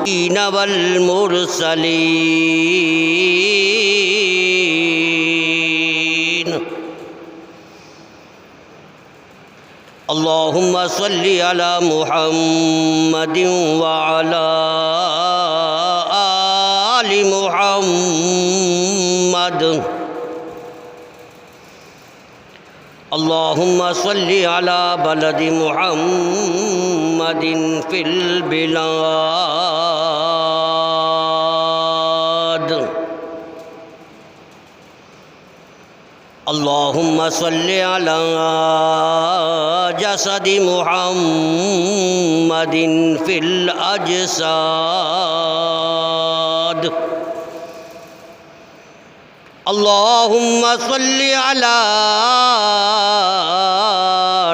वल मुरसलीन। अल्लाहुम्मा सल्लि अला मुहम्मदिन व अला आलि मुहम्मद। अल्लाहुम्मा सल्लि अला बलदि मुहम्मदिन फिल बिलाद। अल्लाहुम्मा सल्लि अला जसदि मुहम्मदिन फिल अजसाद। अल्लाहुम्मा सल्लि अला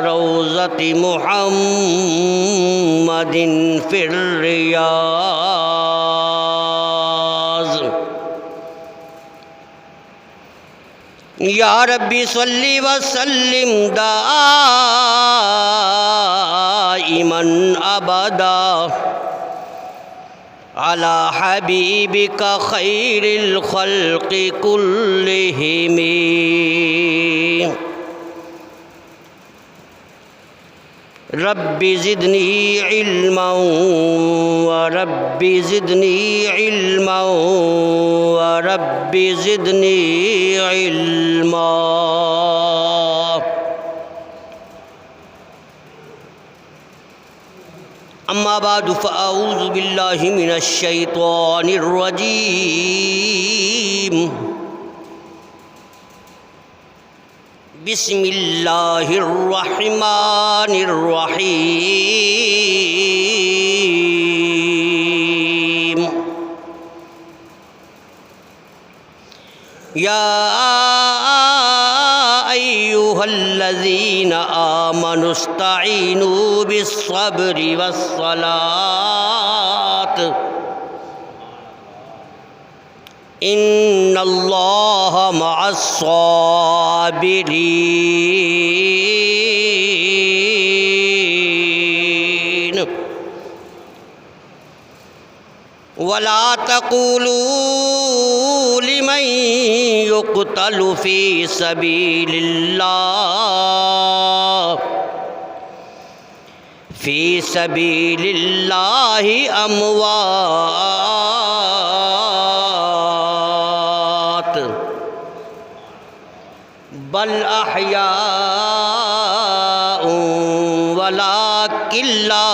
रौज़ति मुहम्मदिन फिर रियाज़। या रब्बी सल्लि व सल्लिम दाइमन अबदा अला हबीबिका खैरिल खल्क़ि कुल्लिहिम। रब्बि ज़िदनी इल्मन व रब्बि ज़िदनी इल्मन व रब्बि ज़िदनी इल्मा। अम्मा बादु फ़अऊज़ु बिल्लाहि मिनश शैतानिर रजीम। बिस्मिल्लाहिर रहमानिर रहीम। या अय्युहल्लज़ीना आमनुस्तईनु बिस्सब्रि वस्सलात। इन्नल्लाह मअस्साबिरीन। वला तक़ूलू लिमन युक़तलु फ़ी सबीलिल्लाहि अमवात बल अहयाउन वलाकिन ला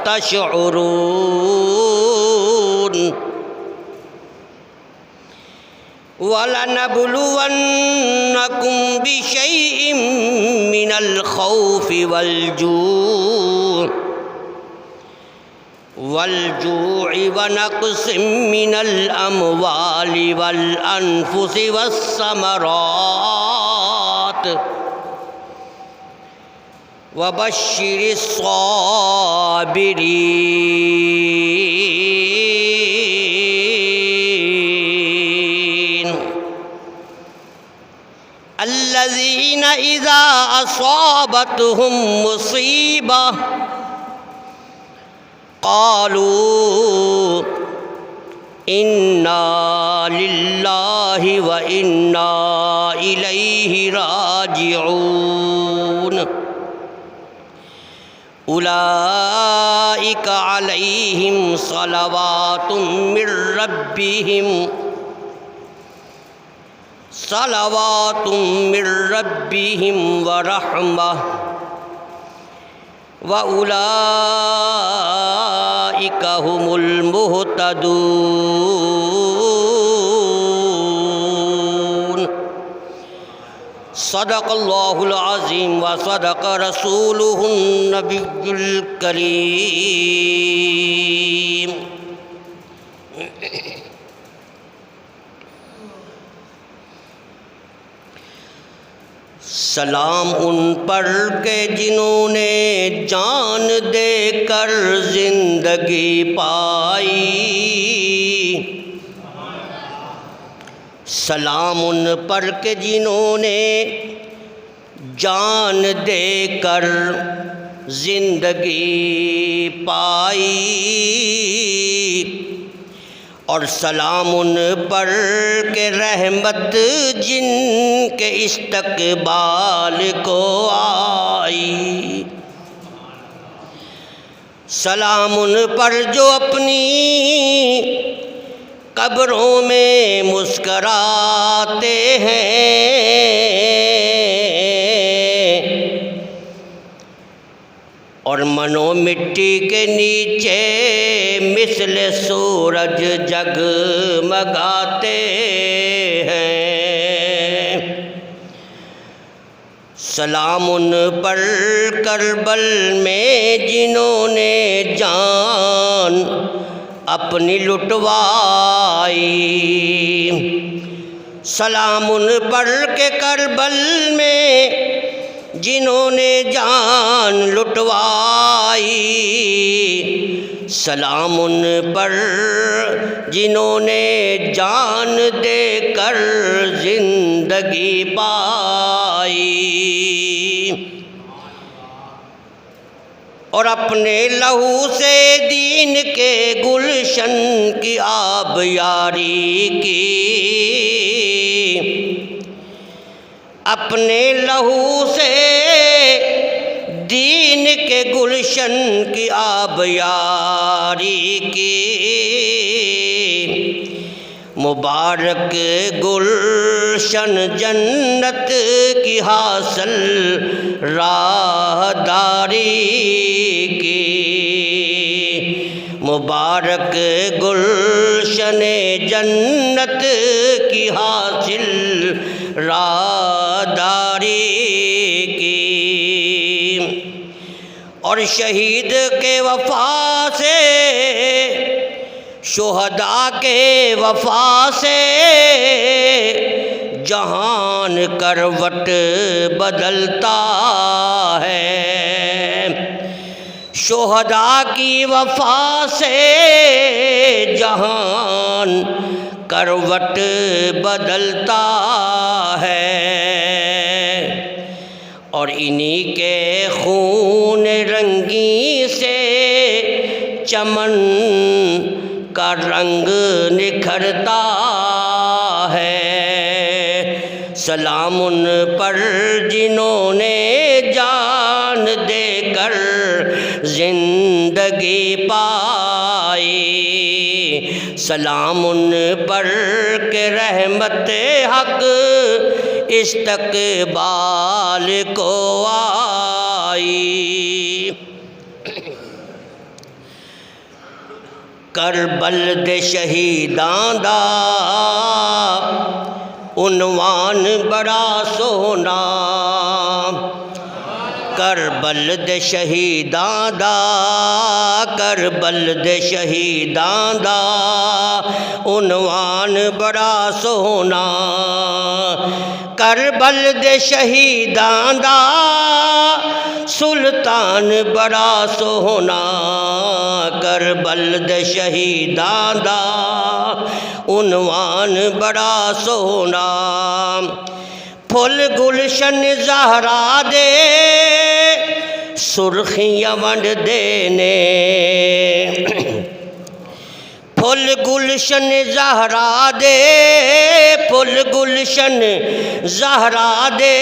तशउरून। वलनबलुवन्नकुम बिशैइन मिनल खौफि वल्जू'i व नक़्सिम मिनल अमवालि वल अनफुसि वस्समरात व बश्शिरिस साबिरीन। अल्लज़ीना इज़ा असाबतहुम मुसीबा क़ालू इन्ना लिल्लाहि व इन्ना इलैहि राजिऊन। उलाइका अलैहिम सलवातुम मिर रब्बिहिम व रहमह व उलाइका हुमुल मुहतदून। सदक़ल्लाहुल अज़ीम व सदक़ रसूलुहुन नबियुल करीम। सलाम उन पर के जिन्होंने जान देकर जिंदगी पाई। सलाम उन पर के जिन्होंने जान देकर जिंदगी पाई। और सलाम उन पर के रहमत जिनके इस्तकबाल को आई। सलाम उन पर जो अपनी कब्रों में मुस्कराते हैं और मनो मिट्टी के नीचे मिस्ल सूरज जगमगाते हैं। सलाम उन पर करबल में जिन्होंने जान अपनी लुटवाई। सलाम उन पर के करबल में जिन्होंने जान लुटवाई। सलाम उन पर जिन्होंने जान देकर जिंदगी पाई और अपने लहू से दीन के गुलशन की आबियारी की। अपने लहू से दीन के गुलशन की आबियारी की। मुबारक गुलशन जन्नत की हासिल राहदारी की। मुबारक गुलशन जन्नत की हासिल राहदारी की। और शहीद के वफा से शुहदा के वफा से जहान करवट बदलता है। शुहदा की वफा से जहान करवट बदलता है और इन्हीं के खून रंगी से चमन का रंग निखरता है। सलाम उन पर जिन्होंने जान देकर जिंदगी पाई। सलाम उन पर के रहमत हक इस्तकबाल को आई। करबल दे शहीदां दा उन्वान बड़ा सोना। करबल दे शहीदां दा करबल दे शहीदां दा उन्वान बड़ा सोना। करबल दे शहीदां दा सुल्तान बड़ा सोना। करबल दे शहीदां दा उन्वान बड़ा सोना। फुल गुलशन ज़हरा दे सुर्खियां वंड देने। फुल गुलशन ज़हरा दे फुल गुलशन ज़हरा दे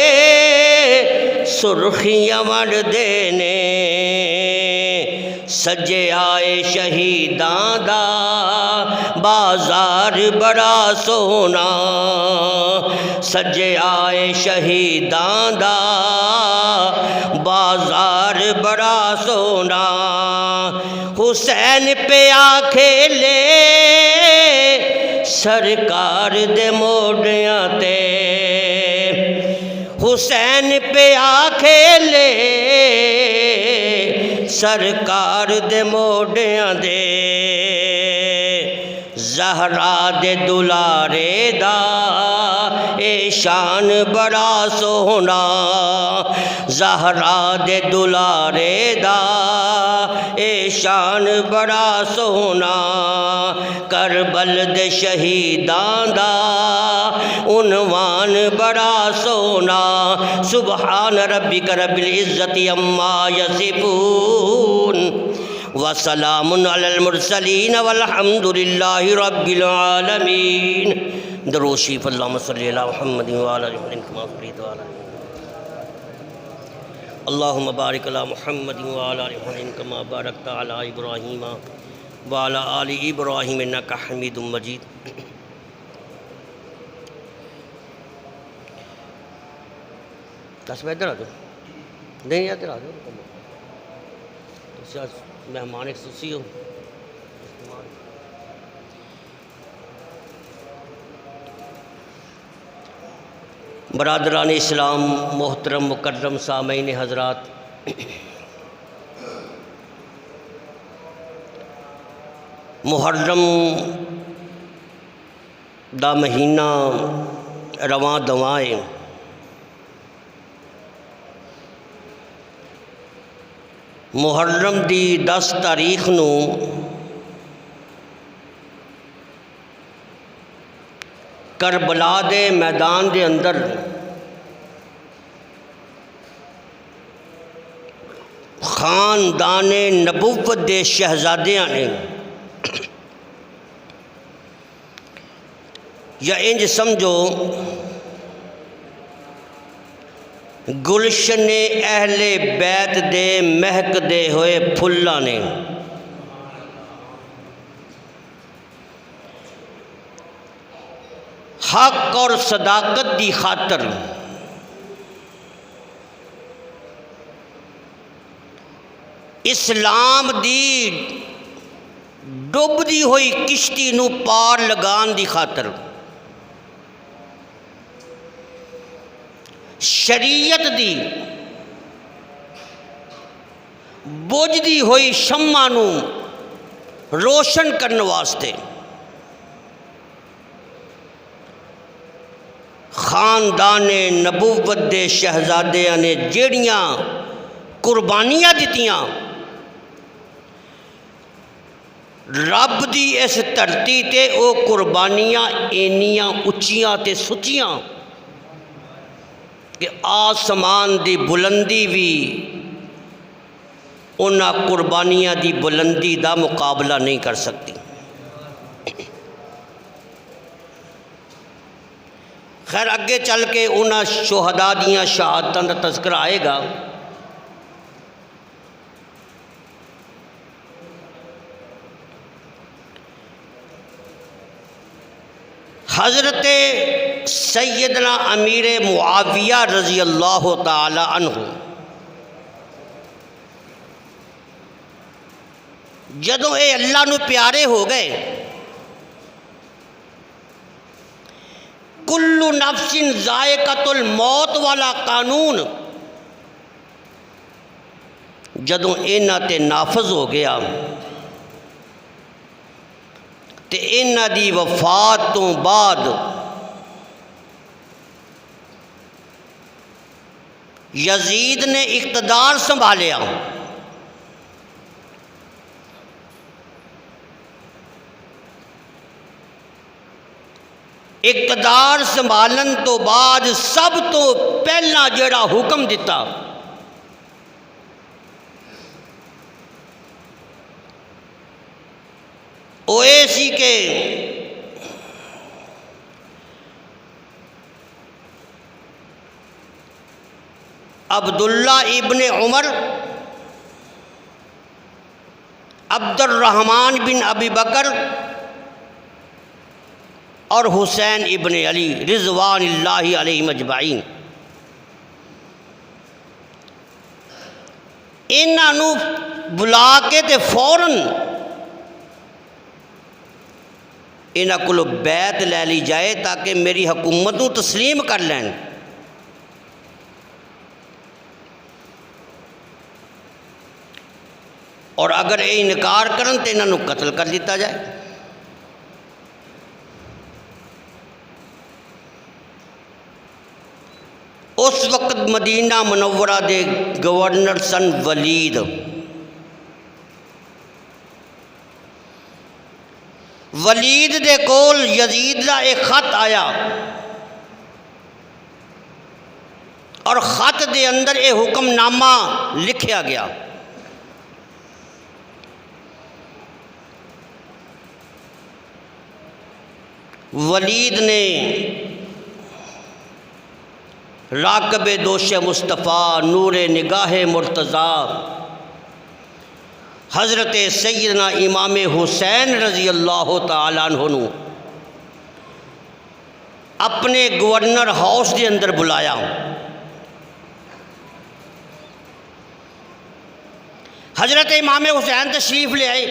सुर्खियां वंड देने। सजे आए शहीदां दा बाजार बड़ा सोना। सजे आए शहीदां दा बाजार बड़ा सोना। हुसैन पे आखेले सरकार दे मोडियां ते। हुसैन पे आखेले सरकार दे मोडियां दे। ज़हरा दे दुलारे दा ए शान बड़ा सोना। ज़हरा दे दुलारे दा ए शान बड़ा सोना। करबल दे शहीदां दा उन्वान बड़ा सोना। सुबहान रब्बिक रब्बिल इज़्ज़ति अम्मा यसिफून वसलामुन अलल मुरसलीन वल्हम्दुलिल्लाहि रब्बिल आलमीन। दरूद शरीफ अल्लाहुम्मा सल्लि अला मुहम्मद व अला आलि मुहम्मद कमा सल्लैत अला अल्लाहुम्मा बारिक अला मुहम्मद व अला आलि मुहम्मद कमा बारकत अला इब्राहीम व अला आलि इब्राहीम इन्नका हमीदुम मजीद। दस इधर आ जाओ, नहीं इधर आ जाओ, मेहमान एक सुसी हो। बरादरान इस्लाम, मोहतरम मुकर्रम सामईन हज़रात, मुहर्रम दा महीना रवां दवाएँ मुहर्रम दी 10 तारीख नू करबला दे मैदान दे अंदर खानदाने नबुव्वत दे शहजादियां ने या इंज समझो गुलशन अहले बैत दे महकदे हुए फुल्लां ने हक और सदाकत की खातर इस्लाम दी डुबदी हुई किश्ती नू पार लगान की खातर शरीयत दी बुझदी हुई शम्मा नू रोशन करने वास्ते खानदाने नबुव्वत दे शहजादियां ने जेड़ियां कुर्बानियां दित्तियां रब दी इस धरती ते वो कुर्बानियां इन्नियां उच्चियां ते सुच्चियां कि आसमान दी बुलंदी भी उन्हां कुर्बानियां दी बुलंदी दा मुकाबला नहीं कर सकती। खैर अगे चल के उन्हां शुहदा दियां शहादतां दा तज़किरा आएगा। हज़रत सैयदना अमीर मुआविया रज़ी अल्लाह ताला अन्हु जदों ये अल्लाह नू प्यारे हो गए, कुल्लु नफ्सिन ज़ायक़तुल मौत वाला कानून जदों इन्हां ते नाफज हो गया ते इन्हां दी वफात तो बाद यजीद ने इक़्तिदार संभालिया। इक़्तिदार संभालन तो बाद सब तो पहला जिहड़ा हुक्म दिता वो ये सी कि अब्दुल्ला इब्ने उमर, अब्दुर्रहमान बिन अबी बकर और हुसैन इब्ने अली रिज़वानुल्लाहि अलैहिम अजमाइन इन्हां नू बुला के ते फौरन इन्हां कोलों बैत लै ली जाए ताकि मेरी हुकूमत नू तस्लीम कर लैन। और अगर ये इनकार करन तो इन्हां नू कत्ल कर दिता जाए। उस वक्त मदीना मुनव्वरा दे गवर्नर सन वलीद। वलीद दे कोल यजीद का एक खत आया और खत दे अंदर ये हुक्मनामा लिखा गया वलीद ने राकब दोश मुस्तफ़ा नूर निगाह मुर्तज़ा हज़रत सैयदना इमाम हुसैन रज़ी अल्लाह तआला अन्हु अपने गवर्नर हाउस के अंदर बुलाया। हज़रत इमाम हुसैन तशरीफ़ ले आए।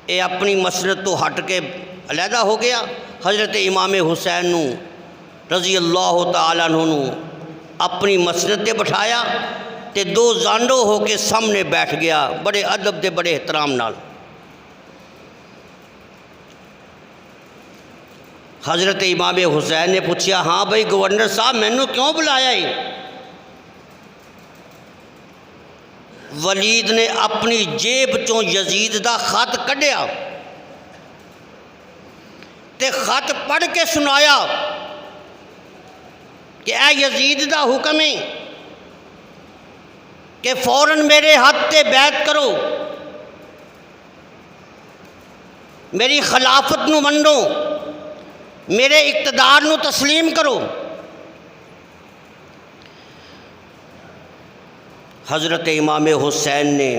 ये अपनी मसरत तो हट के अलहदा हो गया। हज़रत इमाम हुसैन नू रज़ी अल्लाह तआला अन्हु अपनी मसरत ते बिठाया ते दो जांडो हो के सामने बैठ गया, बड़े अदब दे बड़े एहतराम नाल। हज़रत इमाम हुसैन ने पूछा, हाँ भाई गवर्नर साहब मैनू क्यों बुलाया है? वलीद ने अपनी जेब चों यजीद दा खत कढ़िया ते खत पढ़ के सुनाया कि ऐ यजीद दा हुक्म है कि फौरन मेरे हाथ ते बैत करो, मेरी खिलाफत नू मनो, मेरे इक़्तिदार नू तस्लीम करो। हज़रत इमाम हुसैन ने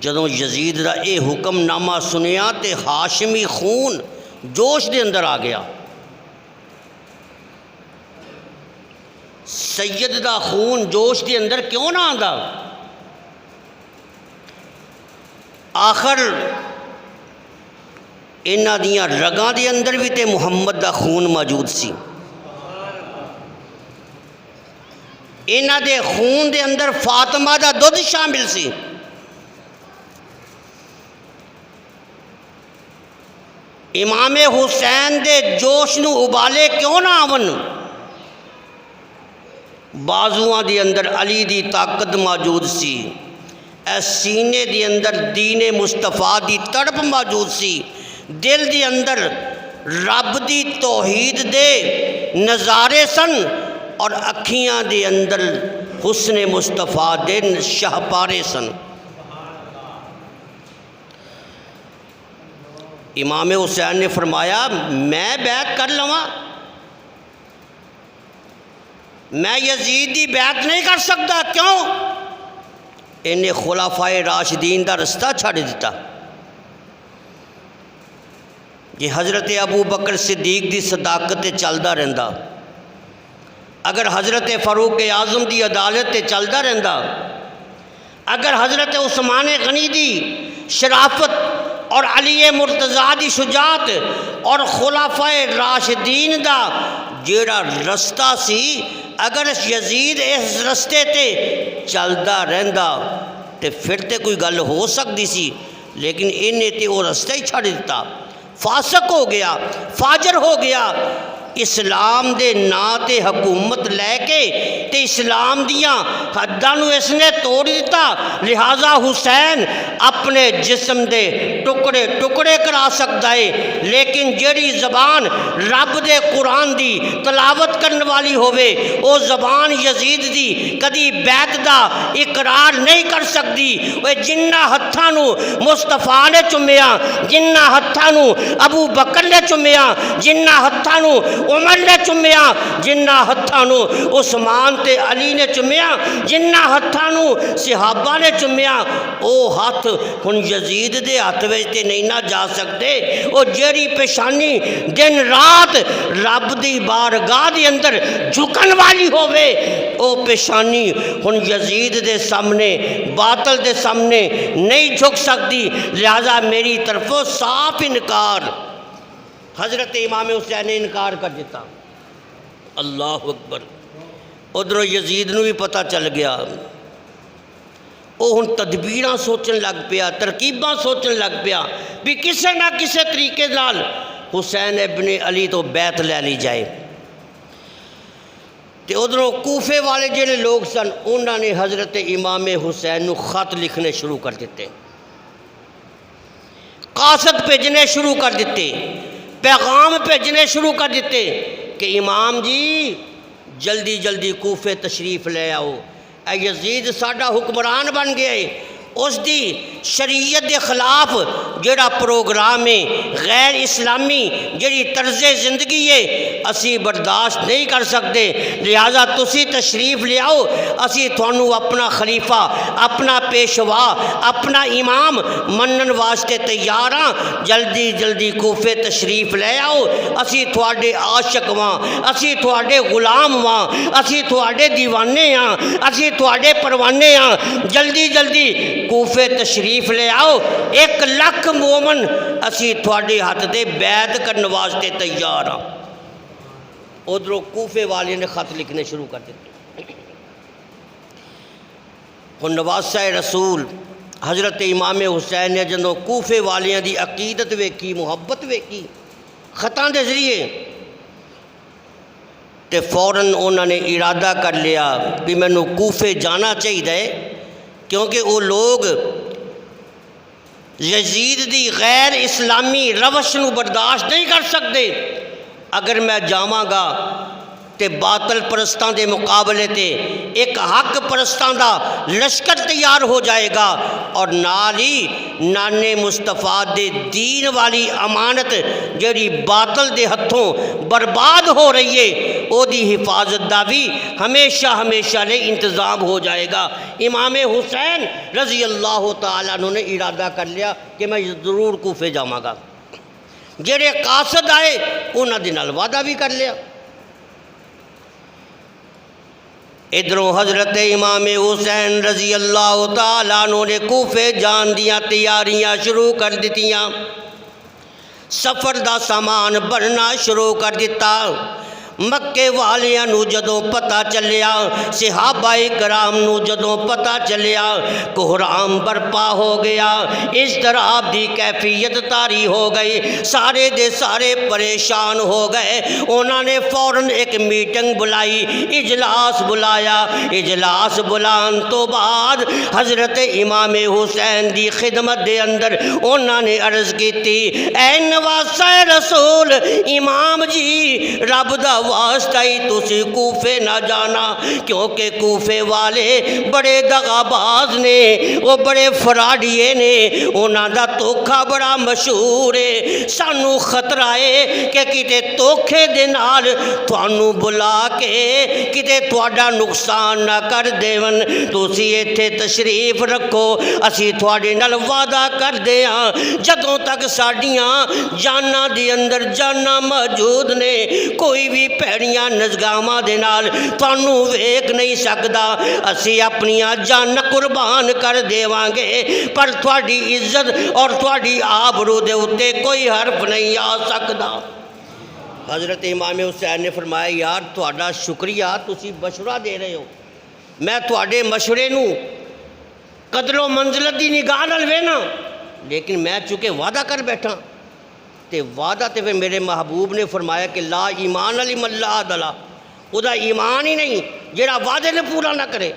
जदों यजीद का यह हुक्मनामा सुनिया तो हाशमी खून जोश के अंदर आ गया। सैयद का खून जोश के अंदर क्यों ना आंदा? आखिर इन्हां दियां रगां दे अंदर भी तो मुहम्मद का खून मौजूद सी। इन्हां दे खून दे अंदर फातिमा का दुध शामिल सी। इमाम हुसैन दे जोश नू उबाले क्यों ना आवन? बाजुआं दे अंदर अली दी ताकत मौजूद सी। सीने दे अंदर दीने मुस्तफ़ा दी तड़प मौजूद सी। दिल दे अंदर रब दी तौहीद दे नज़ारे सन और अखियां दे अंदर हुस्ने मुस्तफ़ा दे शाहपारे सन। इमाम हुसैन ने फरमाया, मैं बैत कर लवां? मैं यजीद की बैत नहीं कर सकता। क्यों? इन्हें खुलाफाए राशिदीन का रस्ता छड़ दिता। जे हज़रत अबू बकर सिद्दीक की सदाकत चलता रहिंदा, अगर हज़रत फ़ारूक आज़म की अदालत चलता रहिंदा, अगर हज़रत उस्मान गनी की शराफत और अली मुर्तज़ा की शुजात और खुलाफाए राशिदीन का जेड़ा रस्ता सी, अगर यजीद इस रस्ते ते चलता रहिंदा तो फिर तो कोई गल हो सकती सी, लेकिन इन्हें तो वो रस्ता ही छड़ दिता। फासक हो गया, फाजर हो गया। इस्लाम दे नां ते हुकूमत लैके ते इस्लाम दियां हद्दां नूं इसने तोड़ दिता। लिहाजा हुसैन अपने जिस्म दे टुकड़े टुकड़े करा सकता है, लेकिन जेड़ी ज़बान रब दे कुरान दी तलावत करने वाली होवे, वो ज़बान यजीद दी कदी बैत दा इकरार नहीं कर सकती। वे जिन्ना हत्थां नूं मुस्तफ़ा ने चुमिया, जिन्ना हत्थां नूं अबू बकर ने चुमिया, जिन्ना हत्थां नूं उमर ने चुमिया, जिन्ना हत्थां नूं उस्मान ते अली ने चुमिया, जिन्ना हत्थां नूं सहाबा ने चुमिया, वो हथ हुण यजीद दे हथ विच ते नहीं ना जा सकते। वो जेड़ी पेशानी दिन रात रब दी बारगाह दे अंदर झुकन वाली होवे, वो पेशानी हुण यजीद दे सामने, बातल दे सामने नहीं झुक सकती। लिहाजा मेरी तरफों साफ इनकार। हज़रत इमाम हुसैन ने इनकार कर दिता। अल्लाह अकबर। उधरों यजीद नूं भी पता चल गया। वो हुण तदबीरां सोचन लग पिया, तरकीबां सोचन लग पिया भी किसी ना किसी तरीके नाल हुसैन इब्ने अली तो बैत लै ली जाए। तो उधरों कूफे वाले जिहड़े लोग सन, उन्होंने हज़रत इमाम हुसैन नूं खत लिखने शुरू कर दिते, कासद भेजने शुरू कर दिते, पैगाम भेजने शुरू कर दिते कि इमाम जी जल्दी जल्दी कूफे तशरीफ़ ले आओ, यजीद साडा हुक्मरान बन गया है, उसकी शरीयत के खिलाफ जोड़ा प्रोग्राम है, गैर इस्लामी जी तर्ज जिंदगी है, असी बर्दाश्त नहीं कर सकते। लिहाजा तुसी तशरीफ लियाओ, असी थानू अपना खलीफा, अपना पेशवा, अपना इमाम मनन वास्ते तैयार हाँ। जल्दी जल्दी कूफे तशरीफ ले आओ, असी थोड़े आशक वां, असी थोड़े गुलाम वां, असी थोड़े दीवाने हाँ, असी थोड़े परवाने हाँ। जल्दी जल्दी कूफे तशरीफ ले आओ, 1 लाख मोमन असी थोड़े हथ दे बैत करने वास्ते तैयार हाँ। उधरों कूफे वाले ने खत लिखने शुरू कर दिते। हुण नवासा रसूल हज़रत इमाम हुसैन ने जदों कूफे वालियां दी अकीदत वेखी, मुहब्बत वेखी खतां दे जरिए, तो फौरन उन्होंने इरादा कर लिया भी मैनू कूफे जाना चाहिए, क्योंकि वो लोग यजीद दी गैर इस्लामी रवश नू बर्दाश्त नहीं कर सकते। अगर मैं जावांगा तो बातल परस्तां के मुकाबले ते एक हक परस्तां दा लश्कर तैयार हो जाएगा, और नाल ही नाने मुस्तफा दे दीन वाली अमानत जिहड़ी बातल दे हथों बर्बाद हो रही है, ओदी हिफाजत का भी हमेशा हमेशा ले इंतज़ाम हो जाएगा। इमाम हुसैन रज़ी अल्लाह तआला अन्हु ने इरादा कर लिया कि मैं ज़रूर कूफे जावांगा। जेड़े कासद आए उन्हां दे नाल वादा भी कर लिया। इधरों हज़रत इमाम हुसैन रज़ी अल्लाह तआला अन्हु ने कूफे जान दियां तैयारियां शुरू कर दित्तियां। सफ़र का सामान बनना शुरू कर दिता। मक्के वालियां नू जदों पता चलिया, सहाबाए कराम नू जदों पता चलिया, कोहराम बरपा हो गया, इस तरह की कैफियत तारी हो गई। सारे दे सारे परेशान हो गए। उन्होंने फौरन एक मीटिंग बुलाई, इजलास बुलाया। इजलास बुलान तो बाद हज़रत इमाम हुसैन की खिदमत के अंदर उन्होंने अर्ज़ की, ऐ नवासा रसूल इमाम जी, रब दा वास्ता ही तुसी कूफे ना जाना, क्योंकि कूफे वाले बड़े दगाबाज ने, वो बड़े फराडिए ने, उन्हों का धोखा बड़ा मशहूर है। सानू खतरा है कि किते धोखे दे नाल तुहानू बुला के किते तुहाडा नुकसान ना कर देवन। तुसी इत्थे तशरीफ रखो, असी तुहाडे नाल वादा करदे हां, जदों तक साडियां जाना दे अंदर जाना मौजूद ने, कोई भी भैड़ियां नज़गावां दे नाल तुहानू वेख नहीं सकदा। असी अपनियां जान कुर्बान कर देवांगे, पर तुहाडी इज्जत और तुहाडी आबरू दे उत्ते कोई हर्फ नहीं आ सकदा। हज़रत इमाम हुसैन ने फरमाया, यार तुहाडा शुक्रिया, तुसी मशवरा दे रहे हो, मैं तुहाडे मशवरे नू कदरों मंजिलत की निगाह नाल वेना, लेकिन मैं चूँकि वादा कर बैठा, तो वादा तो फिर मेरे महबूब ने फरमाया कि ला ईमान अली मल्ला दला, उदा ईमान ही नहीं जेड़ा वादे ने पूरा ना करे।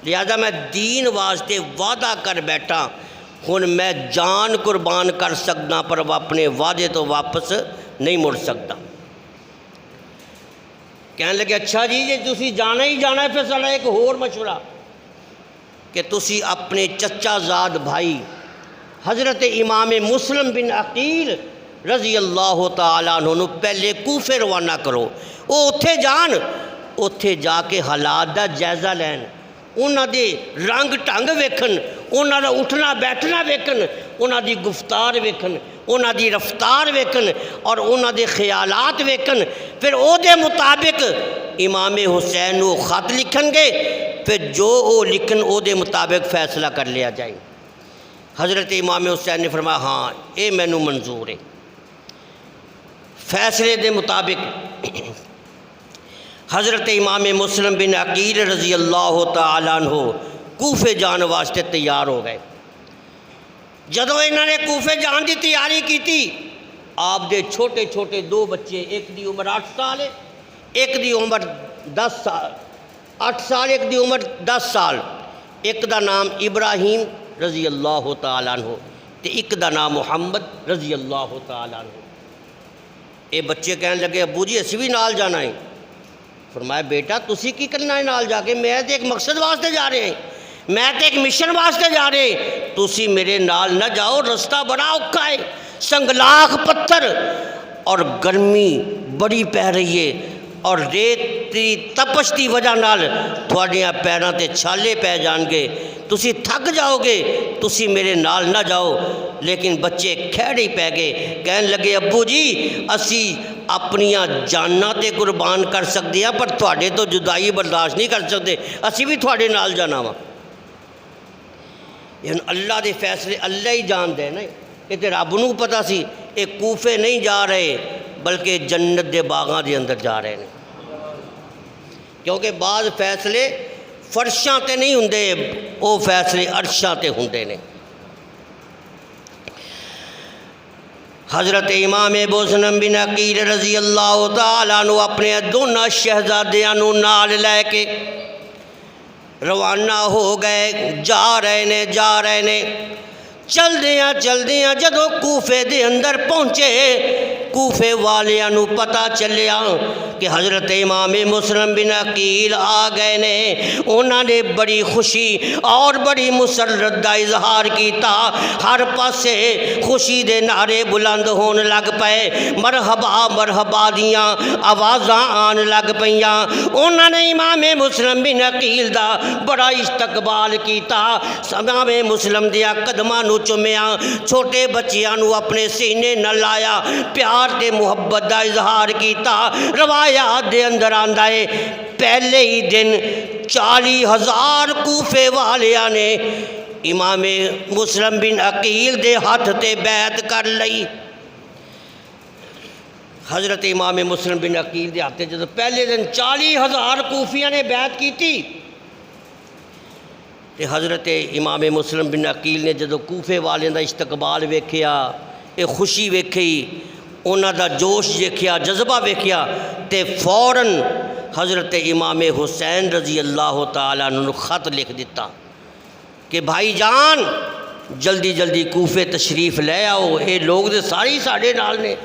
लिहाजा मैं दीन वास्ते वादा कर बैठा, हुण मैं जान कुर्बान कर सकदा, पर अपने वादे तो वापस नहीं मुड़ सकता। कहने लगे, अच्छा जी जे तुसी जाना ही जाना है, फिर साडा एक होर मशवरा कि तुसी अपने चचाजाद भाई हज़रत इमाम मुस्लिम बिन अकील रज़ी अल्लाह तआला अन्हु पहले कूफे रवाना करो। वो उत्थे जान, उत्थे जाके हालात का जायज़ा लैन, उन्हां दे रंग ढंग वेखन, उन्हां दा उठना बैठना वेखन, उन्हां दी गुफ्तार वेखन, उन्हां दी रफ्तार वेखन, और उन्हां दे ख्यालात वेखन। फिर उहदे मुताबिक इमाम हुसैन को खत लिखणगे, फिर जो वो लिखन उहदे मुताबिक फैसला कर लिया जाए। हज़रत इमाम हुसैन ने फरमाया, हाँ ये मैनू मंजूर है। फैसले के मुताबिक हज़रत इमाम मुस्लिम बिन अकील रज़ी अल्लाह तआला अन्हु कूफे जाने वास्ते तैयार हो गए। जदों इन्होंने कूफे जाने की तैयारी की, आप दे छोटे छोटे 2 बच्चे, एक दी उम्र 8 साल है, एक दी उम्र 10 साल, 8 साल, एक दी उम्र 10 साल, एक दा नाम इब्राहिम रज़ी अल्लाह तआला अन्हु ते एक दा नाम मुहम्मद रज़ी अल्लाह तआला अन्हु। ये बच्चे कहने लगे, अबू जी असी भी नाल जाना है। फरमाया, बेटा तुसी की करना है नाल जाके, मैं तो एक मकसद वास्ते जा रहे हैं, मैं तो एक मिशन वास्ते जा रहे, तुसी मेरे नाल ना जाओ, रास्ता बड़ा औखा है, संगलाख पत्थर और गर्मी बड़ी पै रही है और रेत की तपश की वजह नाल थोड़िया पैरों ते छाले पै जाएंगे, तुसी थक जाओगे, तुसी मेरे नाल ना जाओ। लेकिन बच्चे खैड़ ही पै गए, कहन लगे अब्बू जी असी अपनिया जाना तो कुर्बान कर सकते हैं पर थोड़े तो जुदाई बर्दाश्त नहीं कर सकते, असी भी थोड़े नाल जाना वा। ये अल्लाह के फैसले अल्लाह ही जानते हैं ना, ये तो रब नूं पता सी। ये कूफे नहीं जा रहे बल्कि जन्नत के बागां के अंदर जा रहे हैं, क्योंकि बाद फैसले फर्शां ते नहीं हुंदे, वो फैसले अर्शां ते हुंदे ने। हज़रत इमाम मुस्लिम बिन अकील रजी अल्लाह तआला अन्हु अपने दोनों शहजादियां नूं नाल लैके रवाना हो गए, जा रहे ने। चलदियां जदों कूफे दे अंदर पहुँचे, कूफे वालियां नूं पता चलिया कि हज़रत इमाम मुस्लिम बिन अकील आ गए ने। उन्होंने बड़ी खुशी और बड़ी मुसरत का इजहार किया, हर पासे खुशी दे नारे बुलंद होने लग पे, मरहबा मरहबा दियाँ आवाज़ां आन लग पईयां। उन्होंने इमाम मुस्लिम बिन अकील का बड़ा इस्तकबाल किया, इमाम मुस्लिम दिया कदमां नूं चुमिया, छोटे बच्चियां नूं अपने सीने न लाया, प्यार ते मुहब्बत का इजहार किया। रवायात दे अंदर आंदा है पहले ही दिन 40,000 कूफे वालियां ने इमाम मुस्लिम बिन अकील दे हाथ ते बैत कर लई। हज़रत इमाम मुस्लिम बिन अकील दे हाथ जो पहले दिन 40,000 कूफियां ने बैत की थी, ते हज़रत इमाम मुस्लिम बिन अकील ने जो कूफे वाले का इस्तकबाल वेख्या, ये खुशी वेखी, उन्हों का जोश देखिया, जज्बा वेख्या, तो फौरन हज़रत इमाम हुसैन रजी अल्लाह तआला अन्हु ख़त लिख दिता कि भाई जान जल्दी जल्दी कूफे तशरीफ़ ले आओ, ये लोग तो सारे ही साढ़े नाल ने।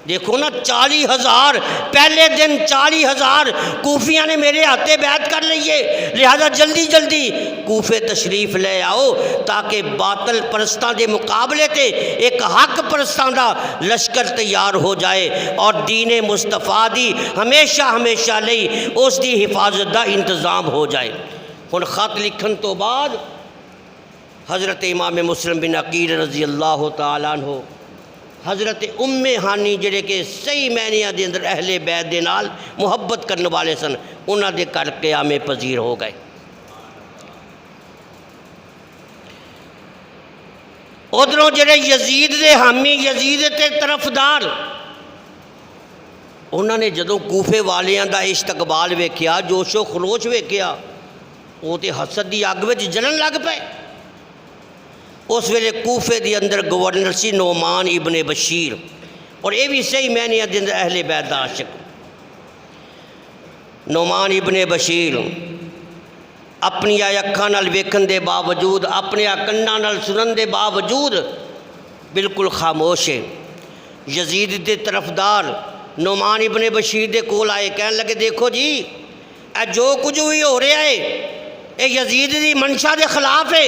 देखो ना 40,000 पहले दिन 40,000 कूफियाँ ने मेरे हाथे बैत कर लीए, लिहाजा जल्दी जल्दी कूफे तशरीफ़ ले आओ ताकि बातल परस्तां के मुकाबले ते एक हक परस्तां का लश्कर तैयार हो जाए और दीन मुस्तफा दी हमेशा हमेशा लई उसकी हिफाजत का इंतज़ाम हो जाए। हुण खत लिखण तो बाद हज़रत इमाम मुस्लिम बिन अकील रजी अल्लाह तआला अन्हु हज़रत उम्मे हानी जिहड़े कि सही मैनिया के अंदर अहले बैत दे नाल मुहब्बत करने वाले सन, उन्हां दे घर क़यामे पजीर हो गए। उधरों जिहड़े यजीद दे हामी, यजीद के तरफदार, उन्होंने जदों कूफे वालियां दा इस्तकबाल वेख्या, जोशो खरोश वेख्या, वो तो हसद की अग में जलन लग पे। उस वेले कूफे के अंदर गवर्नर सी नोमान इबन बशीर, और ये भी सही मैनिया के अंदर अहले बैत दा आशिक। नोमान इबन बशीर अपनी अखां नाल वेखण दे बावजूद, अपने कन्नां नाल सुनन दे बावजूद बिल्कुल खामोश है। यजीद के तरफदार नोमान इबन बशीर दे कोल आए, कहन लगे देखो जी जो कुछ भी हो रहा है ये यजीद की मंशा के खिलाफ है,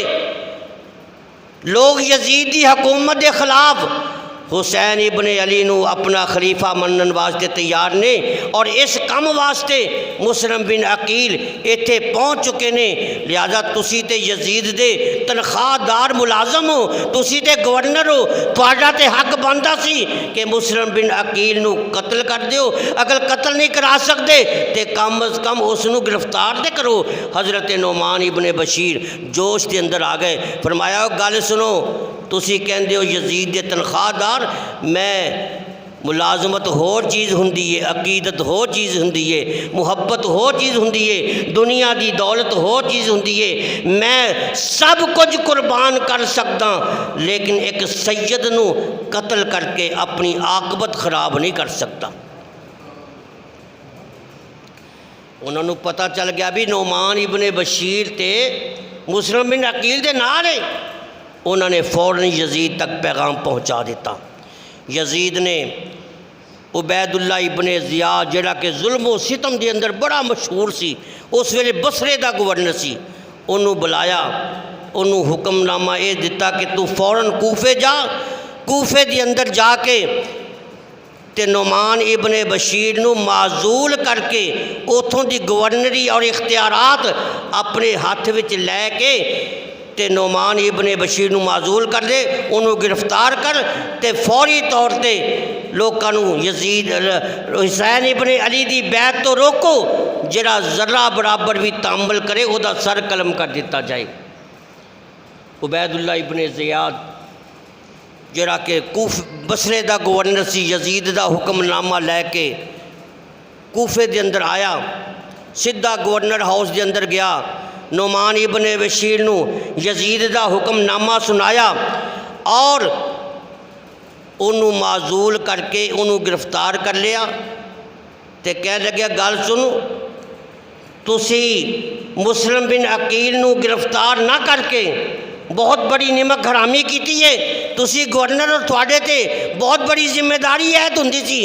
लोग यजीद की हुकूमत के खिलाफ हुसैन इबन अली नू अपना खलीफा मनन वास्ते तैयार ने, और इस काम वास्ते मुस्लिम बिन अकील इत्थे पहुँच चुके ने। लिहाजा तुसी ते यजीद दे तनख्वाहदार मुलाजम हो, तुसी ते गवर्नर हो, तुहाडा ते हक बनता सी कि मुस्लिम बिन अकील नू कत्ल कर दिओ। अगर कत्ल नहीं करा सकते तो कम अज़ कम उसनू गिरफ्तार तो करो। हज़रत नोमान इबन बशीर जोश के अंदर आ गए, फरमाया गल सुनो, तुसी कहंदे हो यजीद दे तनख्वाहदार, मैं मुलाजमत होर चीज़ हुंदी है, अकीदत होर चीज़ हुंदी है, मुहब्बत होर चीज़ हुंदी है, दुनिया की दौलत होर चीज़ हुंदी है। मैं सब कुछ कुर्बान कर सकदा, लेकिन एक सैयद नू कत्ल करके अपनी आकबत खराब नहीं कर सकता। उन्होंने पता चल गया भी नोमान इबन बशीर ते मुस्लिम बिन अकील दे नाल है। उन्होंने फ़ौरन यजीद तक पैगाम पहुँचा दिता। यजीद ने उबैदुल्ला इबन ज़ियाद जिहड़ा कि जुल्म व सितम के अंदर बड़ा मशहूर सी, उस वेले बसरे का गवर्नर सी, उन्होंने बुलाया, उन्होंने हुक्मनामा ये दिता कि तू फौरन कूफे जा, कूफे के अंदर जाके ते नुमान इबन बशीर नू माजूल करके उतों की गवर्नरी और इख्तियारात अपने हाथ विच लैके ते नुमान इबन बशीर नू माजूल कर दे, उन्होंने गिरफ्तार कर ते फौरी तौर पर लोगों यजीद हुसैन इबन अली की बैत तो रोको, जरा जरा बराबर भी तामल करे वह सर कलम कर दिता जाए। उबैदुल्ला इबन ज़ियाद जरा कि कूफ बसरे का गवर्नर सी, यजीद का हुक्मनामा लैके कूफे के अंदर आया, सीधा गवर्नर हाउस के अंदर गया, नुमान इबन बशीर नू यजीद का हुक्मनामा सुनाया और उन्होंने माजूल करके उन्होंने गिरफ्तार कर लिया। तो कह लग्या गल सुनो, तुसी मुस्लिम बिन अकील नू गिरफ्तार ना करके बहुत बड़ी निमक हरामी की है, तुसी गवर्नर और थोड़े ते बहुत बड़ी जिम्मेदारी ऐद होंदी सी।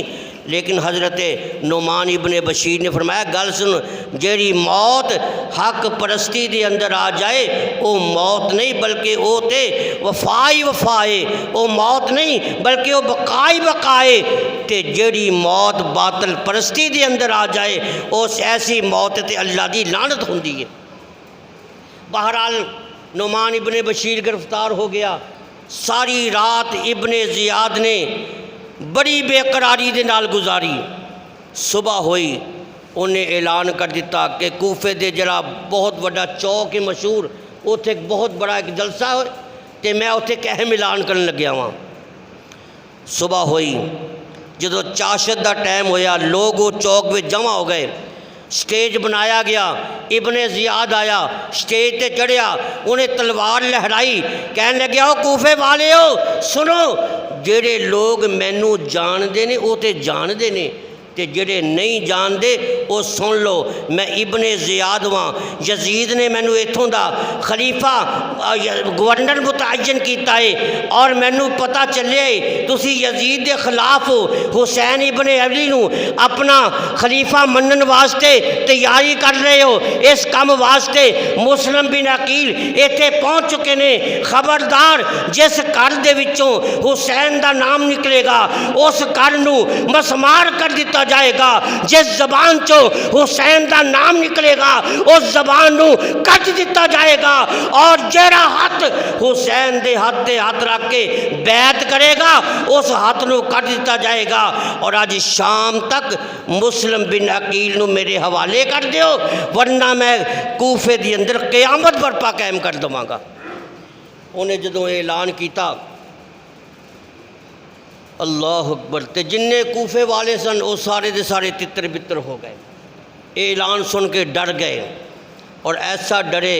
लेकिन हज़रत नुमान इबन बशीर ने फरमाया गल सुन, जेड़ी मौत हक परस्ती के अंदर आ जाए वो मौत नहीं बल्कि वो तो वफाई वफाए, वो मौत नहीं बल्कि वो बकाई बकाए, तो जेड़ी मौत बातल परस्ती के अंदर आ जाए उस ऐसी मौत ते अल्लाह की लानत होंदी है। बहरहाल नुमान इबन बशीर गिरफ्तार हो गया। सारी रात इबन ज़ियाद ने बड़ी बेकरारी के नाल गुजारी। सुबह हुई, उन्हें ऐलान कर दिता कि कूफे दे जरा बहुत बड़ा चौक है मशहूर, उत्थे बहुत बड़ा एक जलसा हो तो मैं उत्थे एक अहम ऐलान करन लग्या वां। सुबह हुई, जो चाशत का टाइम होया, लोग वो चौक में जमा हो गए, स्टेज बनाया गया, इबन ज़ियाद आया, स्टेज ते चढ़िया, उन्हें तलवार लहराई, कहने लगे हो कूफे वाले हो सुनो, जेड़े लोग मैनू जानते ने वो तो जानते ने, ते जेड़े नहीं जानते वो सुन लो, मैं इबन ज़ियाद वां, यजीद ने मैनू इत्थों दा खलीफा गवर्नर मुतअय्यन किया है और मैनू पता चलिया है तुसी यजीद के खिलाफ हो, हुसैन इबन अली नू अपना खलीफा मनन वास्ते तैयारी कर रहे हो। इस काम वास्ते मुस्लिम बिन अकील इत्थे पहुँच चुके ने, खबरदार जिस घर दे विचों हुसैन का नाम निकलेगा उस घर नू मसमार कर दिता जाएगा, जिस जबान चो हुसैन का नाम निकलेगा उस जबान नू कट दिता जाएगा, और जेड़ा हाथ हुसैन दे हाथ ते हाथ रख के बैत करेगा उस हाथ नू कट दिता जाएगा। और आज शाम तक मुस्लिम बिन अकील नू मेरे हवाले कर दियो, वरना मैं कूफे के अंदर क़यामत बरपा कायम कर देवांगा। उन्हें जदों ऐलान किया, अल्लाह अकबर, ते जिन्ने कूफे वाले सन वो सारे के सारे तितर बितर हो गए। ऐलान सुन के डर गए और ऐसा डरे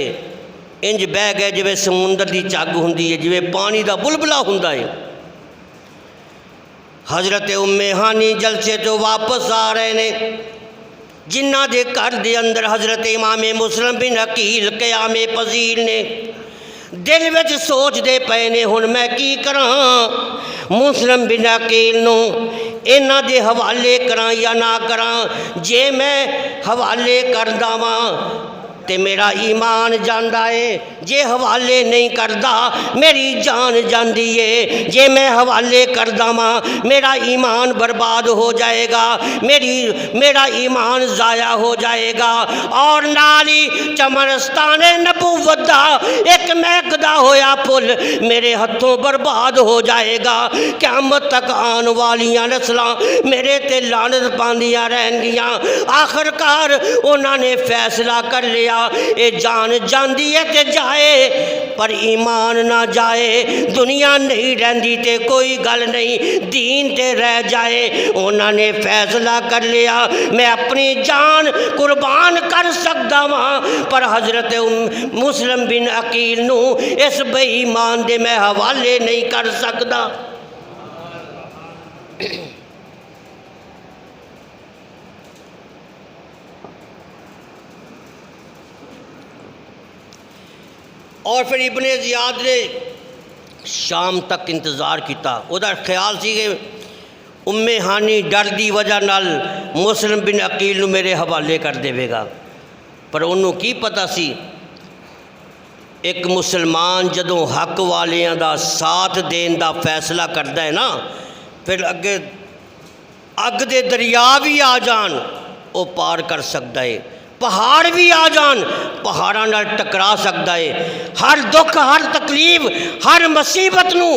इंज बह गए जिवें समुंदर की झग हुंदी है, जिवें पानी का बुलबुला हुंदा है। हज़रत उम्मे हानी जलसे तो वापस आ रहे ने, जिन्ना दे घर दे अंदर हज़रत इमाम मुस्लिम बिन अकील क़यामे पजीर ने, दिल विच सोचते पे ने हुण मैं की करां, मुस्लिम बिन अकील नू इन्हां दे हवाले करां या ना करां। जे मैं हवाले करदा वां ते मेरा ईमान जांदा है, जे हवाले नहीं करदा मेरी जान जांदी है, जे मैं हवाले करदा वां मेरा ईमान बर्बाद हो जाएगा, मेरा ईमान ज़ाया हो जाएगा, और नाल ही चमरस्ताने नबूवत दा एक महकदा होया पुल मेरे हथों बर्बाद हो जाएगा। क़यामत तक आने वालियां नस्लां मेरे ते लानत पांदियां रहनगियां। आखिरकार उन्होंने फैसला कर लिया, ये जान जाती है तो जाए पर ईमान ना जाए, दुनिया नहीं रही तो कोई गल नहीं, दीन ते रह जाए। उन्होंने फैसला कर लिया मैं अपनी जान कुर्बान कर सकता वहाँ, पर हज़रत मुस्लिम बिन अकील नू इस बेईमान दे मैं हवाले नहीं कर सकता। और फिर इब्ने ज़ियाद ने शाम तक इंतज़ार किया। उधर ख्याल सी कि उम्मे हानी डर की वजह नाल मुस्लिम बिन अकील नू मेरे हवाले कर देवेगा, पर उन्होंने की पता सी एक मुसलमान जदों हक वालियां दा साथ देन दा फैसला करता है ना, फिर अगे अग दे दरिया भी आ जान वो पार कर सकता है, पहाड़ भी आ जान पहाड़ां नाल टकरा सकता है, हर दुख हर तकलीफ हर मुसीबत नू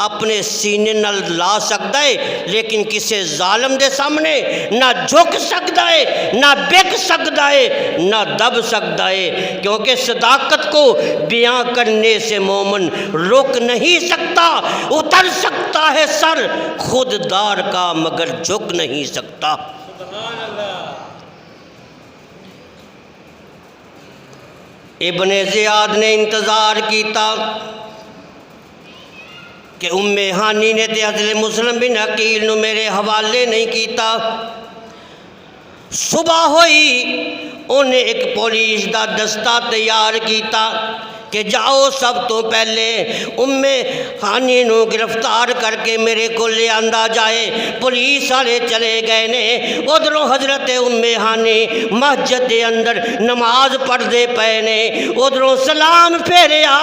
अपने सीने नाल ला सकता है, लेकिन किसी जालिम दे सामने ना झुक सकता है, ना बिक सकता है, ना दब सकता है, क्योंकि सदाकत को बयां करने से मोमिन रुक नहीं सकता। उतर सकता है सर खुददार का मगर झुक नहीं सकता। इब्ने ज़ियाद ने इंतज़ार किया कि उम्मे हानी ने तो हज़रत मुस्लिम बिन अकील नू मेरे हवाले नहीं किया। सुबह हुई उन्हें एक पुलिस का दस्ता तैयार किया कि जाओ सब तो पहले उम्मे हानी नू गिरफ्तार करके मेरे को ले आंदा जाए। पुलिस वाले चले गए ने, उधरों हजरत उम्मे हानी मस्जिद के अंदर नमाज पढ़ते पे ने, उधरों सलाम फेरिया,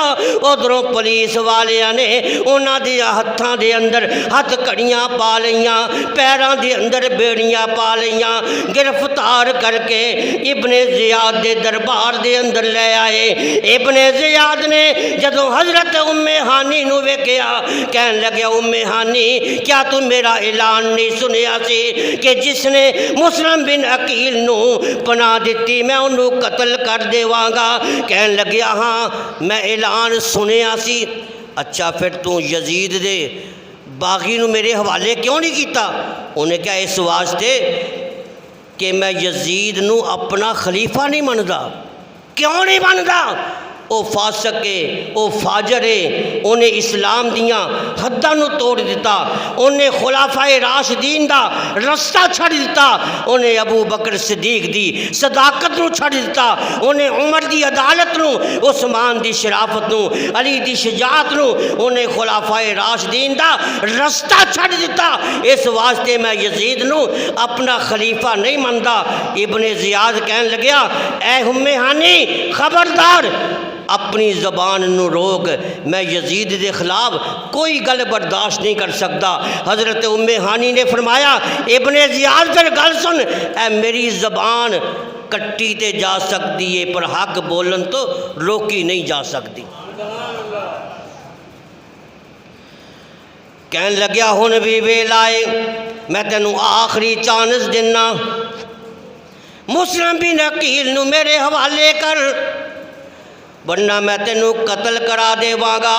उधरों पुलिस वालिया ने उन्होंने हत्थां दे अंदर हथ घड़ियाँ पा लियां, पैरों के अंदर बेड़ियाँ पा लियां, गिरफ्तार करके इब्ने ज़ियाद के दरबार के अंदर ले आए। इब्ने ज़ियाद ने जदों हजरत उम्मे हानी नू वेख्या कहन लगे, उम्मे हानी क्या तू मेरा ऐलान नहीं सुनिया सी कि जिसने मुस्लिम बिन अकील नू पनाह दी मैं उन्होंने कतल कर देवांगा। कहन लगे हाँ मैं ऐलान सुनिया सी। अच्छा फिर तू यजीद दे बागी नू मेरे हवाले क्यों नहीं किया? उन्हें क्या इस वास्ते कि मैं यजीद नू अपना खलीफा नहीं मनदा। क्यों नहीं मनदा? वो फासक है, वो फाजर है, उन्हें इस्लाम दियाँ हद्दां नू तोड़ दिता, उन्हें खुलाफाए राशिदीन दा रस्ता छड़ दिता, उन्हें अबू बकर सिद्दीक दी सदाकत नू छड़ दिता, उन्हें उमर दी अदालत नू, उस्मान दी शराफत नू, अली दी शजात नू, उन्हें खुलाफाए राशिदीन दा रस्ता छड़ दिता। इस वास्ते मैं यजीद नू अपना खलीफा नहीं मनदा। इब्ने ज़ियाद कहन लग्या, ऐ उम्मे हानी खबरदार अपनी ज़बान नू रोक, मैं यजीद के खिलाफ कोई गल बर्दाश्त नहीं कर सकता। हज़रत उम्मे हानी ने फरमाया, इब्ने ज़ियाद फिर गल सुन, ऐ मेरी ज़बान कट्टी ते जा सकती है पर हक बोलन तो रोकी नहीं जा सकती। कहन लग्या हुण भी वेला है, मैं तेनू आखिरी चांस देना, मुस्लिम बिन अकील नू मेरे हवाले कर वरना मैं तेनू कतल करा देवांगा।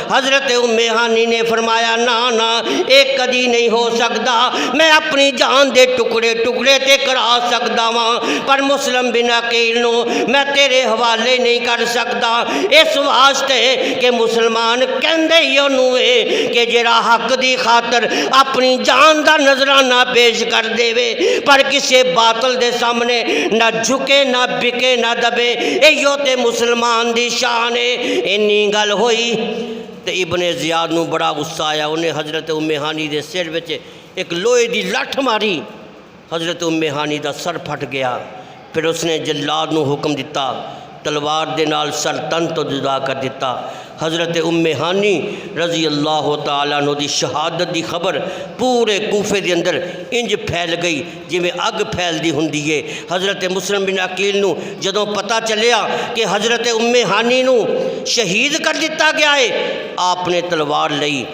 हज़रत उम्मे हानी ने फरमाया, ना ना एक कदी नहीं हो सकता, मैं अपनी जान दे टुकड़े टुकड़े ते करा सकता वाँ पर मुस्लिम बिन अकील नू मैं तेरे हवाले नहीं कर सकता। इस वास्ते कि मुसलमान कहंदे ही उन्होंने है कि जिहड़ा हक दी खातर अपनी जान का नजराना पेश कर देवे पर किसी बातल दे सामने ना झुके ना बिके ना दबे, इहो ते मुसलमान दी शान है। इन्नी गल होई तो इब्ने ज़ियाद नू बड़ा गुस्सा आया। उन्हें हज़रत उम्मे हानी दे सिर विच एक लोहे की लठ मारी, हज़रत उम्मे हानी दा सर फट गया। फिर उसने जल्लाद नू हुक्म दिता, तलवार दे नाल सर तन तो जुदा कर दिता। हज़रत उम्मे हानी रज़ी अल्लाह तआला अन्हु दी शहादत की खबर पूरे कूफे के अंदर इंज फैल गई जिमें अग फैलती हुंदी है। हज़रत मुस्लिम बिन अकील नू जदों पता चलिया कि हज़रत उम्मे हानी नू शहीद कर दिता गया है, आपने तलवार लई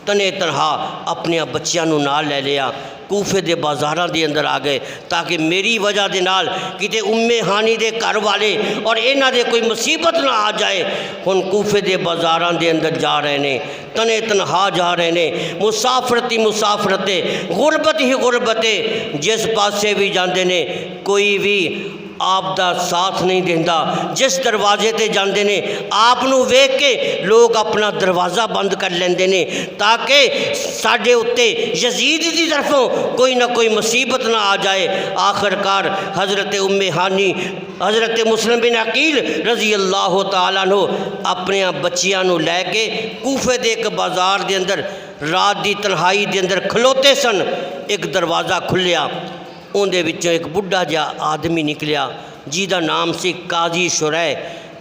तने तनहा अपने बच्चों नू नाल ले लिया, कूफे के बाज़ारां के अंदर आ गए ताकि मेरी वजह के नाल किते उम्मे हानी के घर वाले और इन्हां दे कोई मुसीबत ना आ जाए। हुण कूफे के बाज़ारां के अंदर जा रहे ने, तने तनहा जा रहे ने, मुसाफरत ही मुसाफरत है, गुरबत ही गुरबत है। जिस पासे भी जाते ने कोई भी आप दा साथ नहीं देंदा, जिस दरवाजे ते जाते ने आप नू वेख के लोग अपना दरवाज़ा बंद कर लेंदे ने ताकि साडे उत्ते यजीद की तरफों कोई ना कोई मुसीबत ना आ जाए। आखिरकार हज़रत उम्मे हानी हज़रत मुस्लिम बिन अकील रज़ी अल्लाह तआला अन्हु अपने बच्चियां नू लैके कूफे के एक बाज़ार के अंदर रात की तन्हाई के अंदर खलोते सन। एक दरवाज़ा खुलिया, उनके विचों एक बुढ़ा जिहा आदमी निकलिया जिहदा नाम सी काजी शुरै।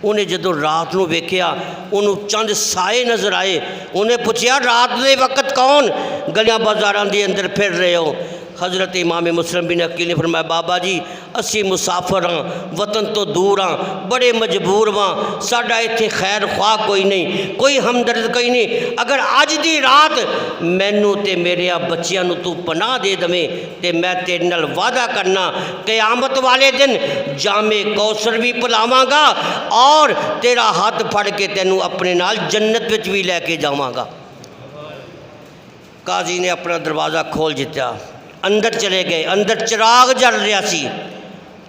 उन्हें जदों रात को वेख्या उन्होंने चंद साए नज़र आए। उन्हें पूछा रात के वक्त कौन गलियां बाजारां दे अंदर फिर रहे हो? हज़रत इमाम मुस्लिम बिन अकील ने फरमाया बाबा जी असी मुसाफिर हाँ, वतन तो दूर हाँ, बड़े मजबूर हाँ, साडा इत्थे खैर ख्वाह कोई नहीं, कोई हमदर्द कोई नहीं। अगर अज दी रात मैनू ते मेरे बच्चियां नू तू पनाह दे दवें ते मैं तेरे नाल वादा करना क़यामत वाले दिन जामे कौसर भी पिलावांगा और तेरा हाथ फड़ के तेनू अपने नाल जन्नत विच भी लैके जावांगा। काजी ने अपना दरवाज़ा खोल दिता, अंदर चले गए। अंदर चिराग जल रहा सी,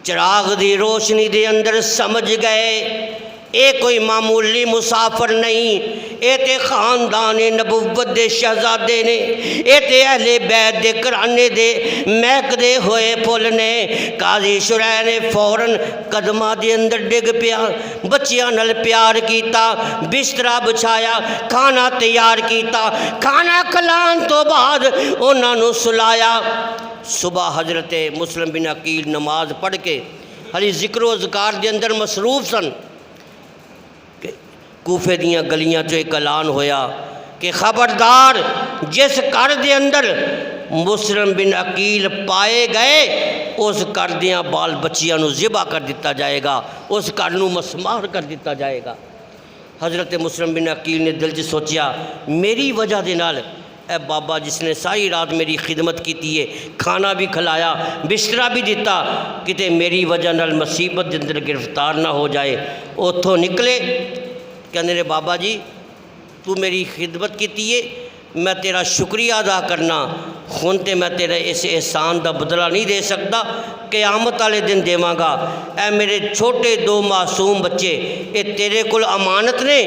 चिराग की रोशनी के अंदर समझ गए ये कोई मामूली मुसाफिर नहीं, ये तो खानदान नबूवत के शहजादे ने, ये तो अहले बैत के घराने दे महकदे हुए फुल ने। काजी शुरै ने फौरन कदमां दे अंदर डिग पिया, बच्चियां नाल प्यार किया, बिस्तरा बिछाया, खाना तैयार किया, खाना खिलाने तो बाद उन्होंने सुलाया। सुबह हज़रत मुस्लिम बिन अकील नमाज पढ़ के हली जिक्र अज़कार के अंदर मसरूफ सन। कूफे दियाँ गलियां चो एक ऐलान होया कि खबरदार जिस घर के अंदर मुस्लिम बिन अकील पाए गए उस घर दियाँ बाल बच्चियां नू ज़िबा कर दिता जाएगा, उस घर नू मसमार कर दिता जाएगा। हज़रत मुस्लिम बिन अकील ने दिल च सोचा मेरी वजह के नाल ए बाबा जिसने सारी रात मेरी खिदमत की है, खाना भी खिलाया, बिस्तरा भी दिता, किते मेरी वजह नाल मुसीबत के अंदर गिरफ्तार ना हो जाए। उतों निकले, कहने ने बाबा जी तू मेरी खिदमत की है, मैं तेरा शुक्रिया अदा करना, हुण ते मैं तेरे इस एहसान का बदला नहीं दे सकता, क़यामत वाले दिन देवांगा। ऐ मेरे छोटे दो मासूम बच्चे ये तेरे कोल अमानत ने,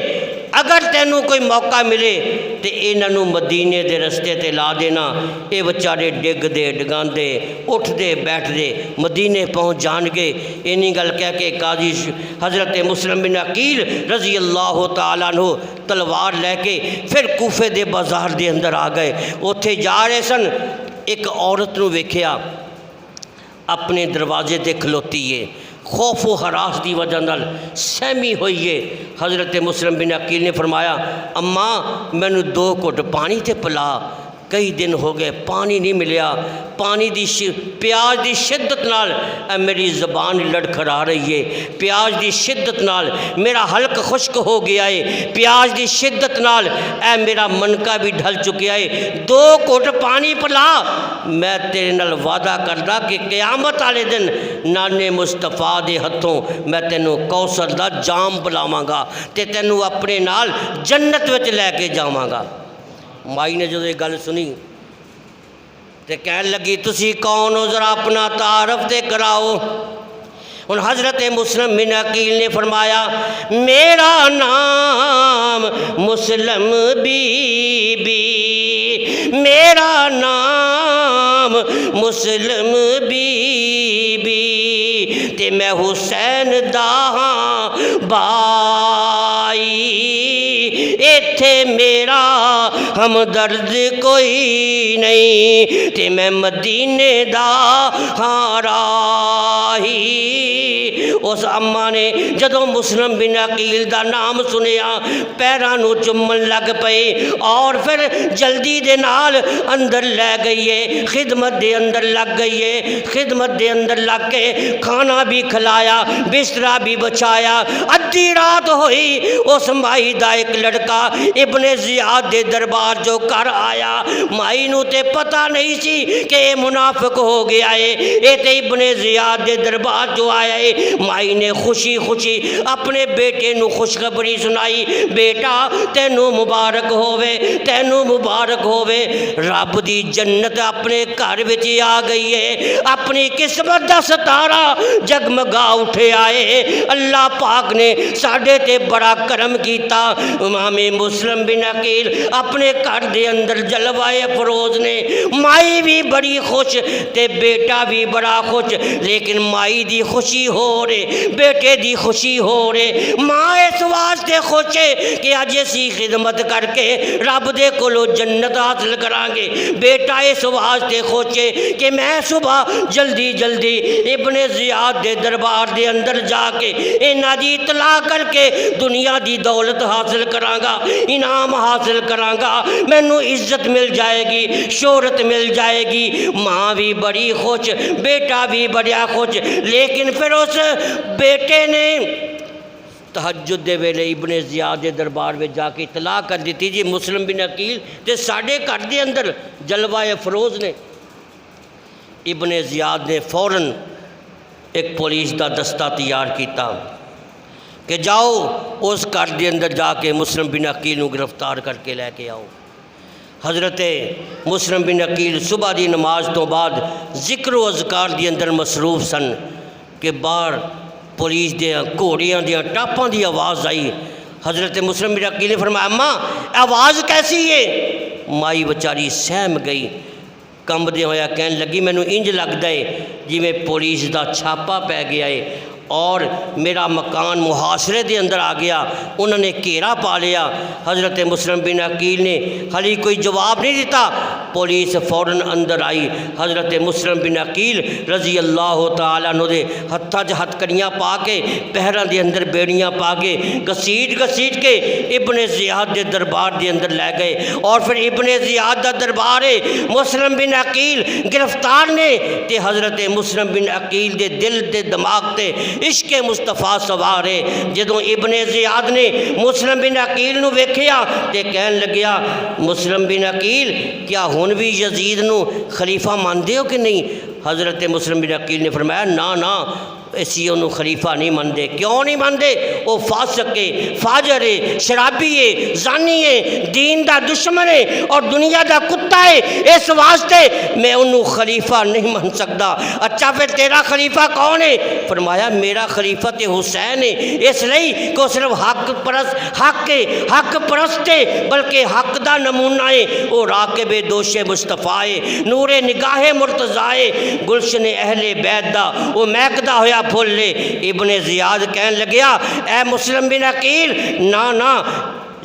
अगर तेनू कोई मौका मिले तो इन्हों मदीने के रस्ते ते ला देना। ये बेचारे डिगते डगाते उठते बैठते मदीने पहुँच जाएंगे। इन्नी गल कह के काजी हज़रत मुस्लिम बिन अकील रज़ी अल्लाह तआला अन्हु तलवार लैके फिर कूफे के बाजार के अंदर आ गए। उत्थे जा रहे सन, एक औरत नूं वेख्या अपने दरवाजे ते खलोती है, खौफ व हरास की वजह नाल सहमी हुई है। हज़रत मुस्लिम बिन अकील ने फरमाया अम्मा मैनू 2 घुट पानी ते पिला, कई दिन हो गए पानी नहीं मिलिया, पानी की प्याज की शिद्दत नाल मेरी ज़बान लड़खड़ा रही है, प्याज की शिद्दत नाल मेरा हलक खुश्क हो गया है, प्याज की शिद्दत नाल मेरा मनका भी ढल चुका है, 2 घुट पानी पिला, मैं तेरे नाल वादा करदा कि क़यामत वाले दिन नाने मुस्तफा के हथों मैं तेनों कौसर का जाम पिलावांगा ते तेनों अपने नाल जन्नत विच लैके जावांगा। माई ने जो ये गल सुनी तो कह लगी तुसी कौन हो, जरा अपना तारफ ते कराओ। हुण हज़रत मुस्लिम बिन अकील ने फरमाया मेरा नाम मुस्लिम बीबी, मेरा नाम मुस्लिम बीबी, ते मैं हुसैन दा बाई, इत्थे मेरा हमदर्द कोई नहीं, ते मैं मदीने दा राही। उस अम्मा ने जदों मुस्लिम बिन अकील का नाम सुनिया पैरां नूं चुम्मन लग पे और फिर जल्दी दे नाल अंदर लै गई है, खिदमत दे अंदर लग गई है, खिदमत दे अंदर लग के खाना भी खिलाया, बिस्तरा भी बचाया। अद्धी रात हुई उस माई का एक लड़का इब्ने ज़ियाद दे दरबार जो घर आया, माई नूं ते पता नहीं सी कि ये मुनाफिक हो गया है, ये तो इब्ने ज़ियाद दे दरबार जो आया है। माई ने खुशी खुशी अपने बेटे नूं खुशखबरी सुनाई, बेटा तेनू मुबारक होवे, तेनू मुबारक होवे, रब दी जन्नत अपने घर विच आ गई है, अपनी किस्मत दा सितारा जगमगा उठे आए। अल्लाह पाक ने साडे ते बड़ा करम कीता। इमाम मुस्लिम बिन अकील अपने घर दे अंदर जलवाए फरोज ने, माई भी बड़ी खुश ते बेटा भी बड़ा खुश, लेकिन माई दी खुशी हो रहे, बेटे दी खुशी हो रहे। माँ इस वास्ते खुशे कि अज असी खिदमत करके रब दे कोलों जन्नत हासिल करांगे। बेटा इस वास्ते खुशे कि मैं सुबह जल्दी जल्दी इब्ने ज़ियाद दे दरबार दे अंदर जाके इन्हां दी इतला करके दुनिया दी दौलत हासिल करांगा, इनाम हासिल करांगा, मैनू इज्जत मिल जाएगी, शोहरत मिल जाएगी। माँ भी बड़ी खुश, बेटा भी बड़ा खुश। लेकिन फिर उस बेटे ने तहज्जुद दे वेले इब्ने ज़ियाद दे दरबार में जाके इतला कर दी जी मुस्लिम बिन अकील ते साडे घर दे अंदर जलवा फरोज़ ने। इब्ने ज़ियाद ने फौरन एक पुलिस का दस्ता तैयार किया कि जाओ उस घर के अंदर जाके मुस्लिम बिन अकील को गिरफ्तार करके लैके आओ। हज़रत मुस्लिम बिन अकील सुबह की नमाज तो बाद जिक्र व अज़कार के अंदर मसरूफ सन कि बाहर पुलिस दे घोड़ियां दियां टापां की आवाज़ आई। हज़रत मुस्लिम बिन अकील ने फरमाया अम्मा आवाज़ कैसी है? माई बेचारी सहम गई, कंबदे होया कहन लगी मैनू इंज लगता है जिमें पुलिस का छापा पै गया है और मेरा मकान मुहासरे के अंदर आ गया, उन्होंने घेरा पा लिया। हज़रत मुस्लिम बिन अकील ने हाली कोई जवाब नहीं दिता, पुलिस फौरन अंदर आई। हज़रत मुस्लिम बिन अकील रज़ी अल्लाह तआला अन्हु दे हत्थां 'च हथकड़ियाँ पा के पैरों के अंदर बेड़ियाँ पा के घसीट घसीट के इब्ने ज़ियाद के दरबार के अंदर लै गए। और फिर इब्ने ज़ियाद का दरबार है, मुस्लिम बिन अकील गिरफ्तार ने ते हज़रत मुस्लिम बिन अकील के दिल के दिमाग से इश्क मुस्तफा सवार है। जदों इब्ने ज़ियाद ने मुस्लिम बिन अकील नूं वेखिया ते कहन लग्या मुस्लिम बिन अकील क्या हुण भी यजीद नूं खलीफा मानते हो कि नहीं? हज़रत मुस्लिम बिन अकील ने फरमाया ना ना असी उन्होंने खलीफा नहीं मानते। क्यों नहीं मानते? वो फासक है, फाजर है, शराबी है, जानी है, दीन का दुश्मन है और दुनिया का कुत्ता है, इस वास्ते मैं उन्होंने खलीफा नहीं मान सकता। अच्छा फिर तेरा खलीफा कौन है? फरमाया मेरा खलीफा तो हुसैन है, इसलिए कि सिर्फ हक परस्त है बल्कि हक का नमूना है। वो राकिब दोशे मुस्तफा है, नूरे निगाहे मुर्तज़ाए, गुलशन अहले बैत दा वो महकदा होया फुल ले। इब्ने ज़ियाद कहन लग्या ए मुस्लिम बिन अकील ना ना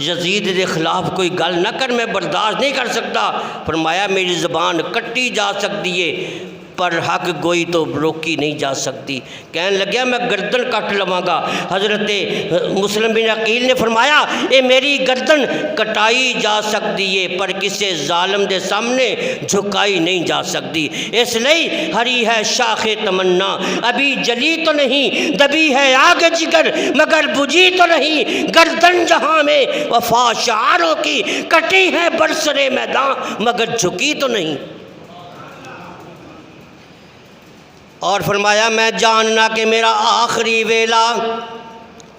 यजीद के खिलाफ कोई गल ना कर, मैं बर्दाश्त नहीं कर सकता। फरमाया मेरी ज़बान कट्टी जा सकती है पर हक गोई तो रोकी नहीं जा सकती। कहन लग्या मैं गर्दन कट लवांगा। हज़रत मुस्लिम बिन अकील ने फरमाया ये मेरी गर्दन कटाई जा सकती है पर किसी जालिम के सामने झुकाई नहीं जा सकती। इसलिए हरी है शाखे तमन्ना अभी जली तो नहीं, दबी है आग जिगर मगर बुझी तो नहीं, गर्दन जहाँ में वफा शारों की कटी है बरसरे मैदान मगर झुकी तो नहीं। और फरमाया मैं जानना कि मेरा आखिरी वेला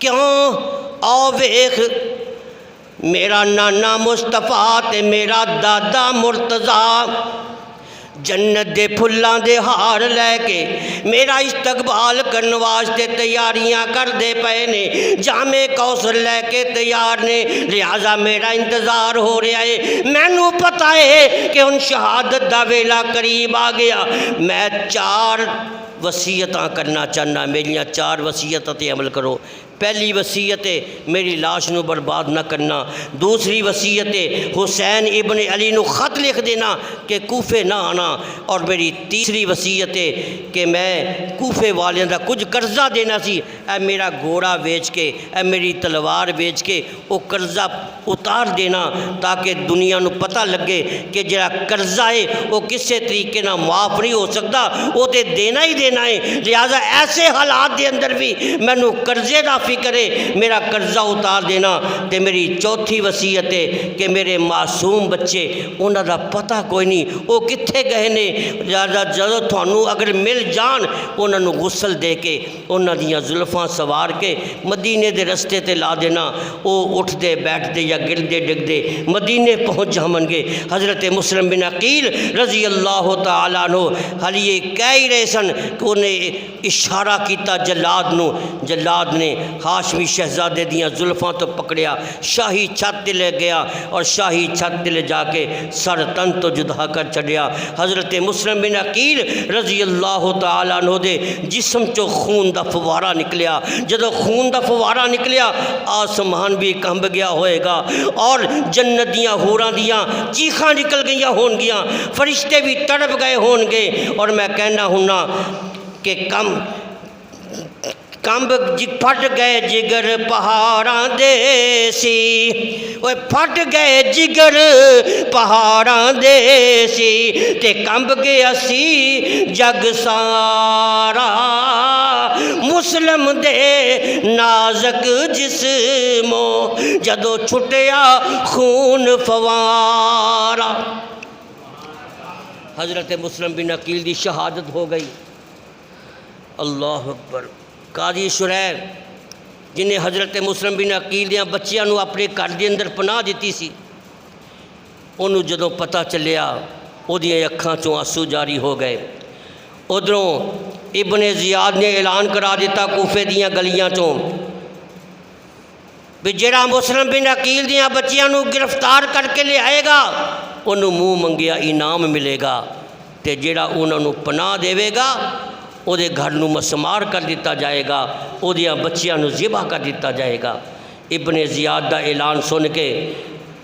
क्यों आओ वेख मेरा नाना मुस्तफा ते मेरा दादा मुर्तज़ा जन्नत दे फुल्लां दे हार लैके मेरा इस्तकबाल करने वास्ते तैयारियां करते पे ने, जामे कौसर लैके तैयार ने, लिहाजा मेरा इंतज़ार हो रहा है। मैनू पता है कि उन शहादत दा वेला करीब आ गया। मैं 4 वसीयतां करना चाहना, मेरिया 4 वसीयतां ते अमल करो। पहली वसीयत है मेरी लाश नू बर्बाद ना करना। दूसरी वसीयत है हुसैन इब्ने अली नू ख़त लिख देना कि कूफे ना आना। और मेरी तीसरी वसीयत है कि मैं कूफे वालियां दा कुछ कर्जा देना सी, ए मेरा घोड़ा बेच के ए मेरी तलवार बेच के वो कर्जा उतार देना ताकि दुनिया नू पता लगे कि जरा कर्जा है वो किसी तरीके ना माफ़ नहीं हो सकता, वो तो देना ही देना है। लिहाजा ऐसे हालात के अंदर भी मैनू कर्जे का फिक्र है, मेरा कर्जा उतार देना। तो मेरी चौथी वसीयत है कि मेरे मासूम बच्चे उन्हों का पता कोई नहीं वो कित्थे गए ने, जो थानू अगर मिल जान उन्होंने गुसल दे के उन्हों दियां जुल्फां सवार के मदीने के रस्ते ते ला देना। वो उठते बैठते या गिरते डिगते मदीने पहुँच जावनगे। हज़रत मुस्लिम बिन अकील रज़ी अल्लाह तआला अन्हु हाली कह ही रहे सन कि उन्हें इशारा किया जल्लाद ने हाशमी शहजादे दियां जुल्फां तो पकड़िया, शाही छत ते ले गया और शाही छत ते ले जाके सर तन तो जुदा कर छड़िया। हज़रत मुस्लिम बिन अकील रज़ी अल्लाह तआला अन्हु दे जिस्म चो खून दा फवारा निकलिया। जदों खून दा फवारा निकलिया, आसमान भी कंब गया होएगा और जन्नत दियां हूरां दियां चीखां निकल गईयां होणगियां, फरिश्ते भी तड़प गए होणगे। और मैं कहना हुन्ना कि कंब फट गए जिगर पहाड़ां दे सी, ओए फट गए जिगर पहाड़ां दे सी, ते कंब गया सी जग सारा मुस्लिम दे नाज़क जिस्मों जदों छुटिया खून फवारा। हज़रत मुस्लिम बिन अकील की शहादत हो गई। अल्लाह अकबर। काजी शुरैह जिन्हें हज़रत मुस्लिम बिन अकील दियां बच्चियां नूं अपने घर के अंदर पनाह दी सी, उन्होंने जदों पता चलिया उहदियां अखां चों आंसू जारी हो गए। उधरों इब्ने ज़ियाद ने ऐलान करा दिता कूफे दियां गलियां चों भी जिहड़ा मुस्लिम बिन अकील दियां बच्चियां नूं गिरफ्तार करके ले आएगा उन्होंने मूँह मंगिया इनाम मिलेगा, तो जिहड़ा उन्होंने पनाह देवेगा उहदे घर नूं मसमार कर दिता जाएगा, उहदियां बच्चियां नूं ज़िबा कर दिता जाएगा। इब्ने ज़ियाद दा ऐलान सुन के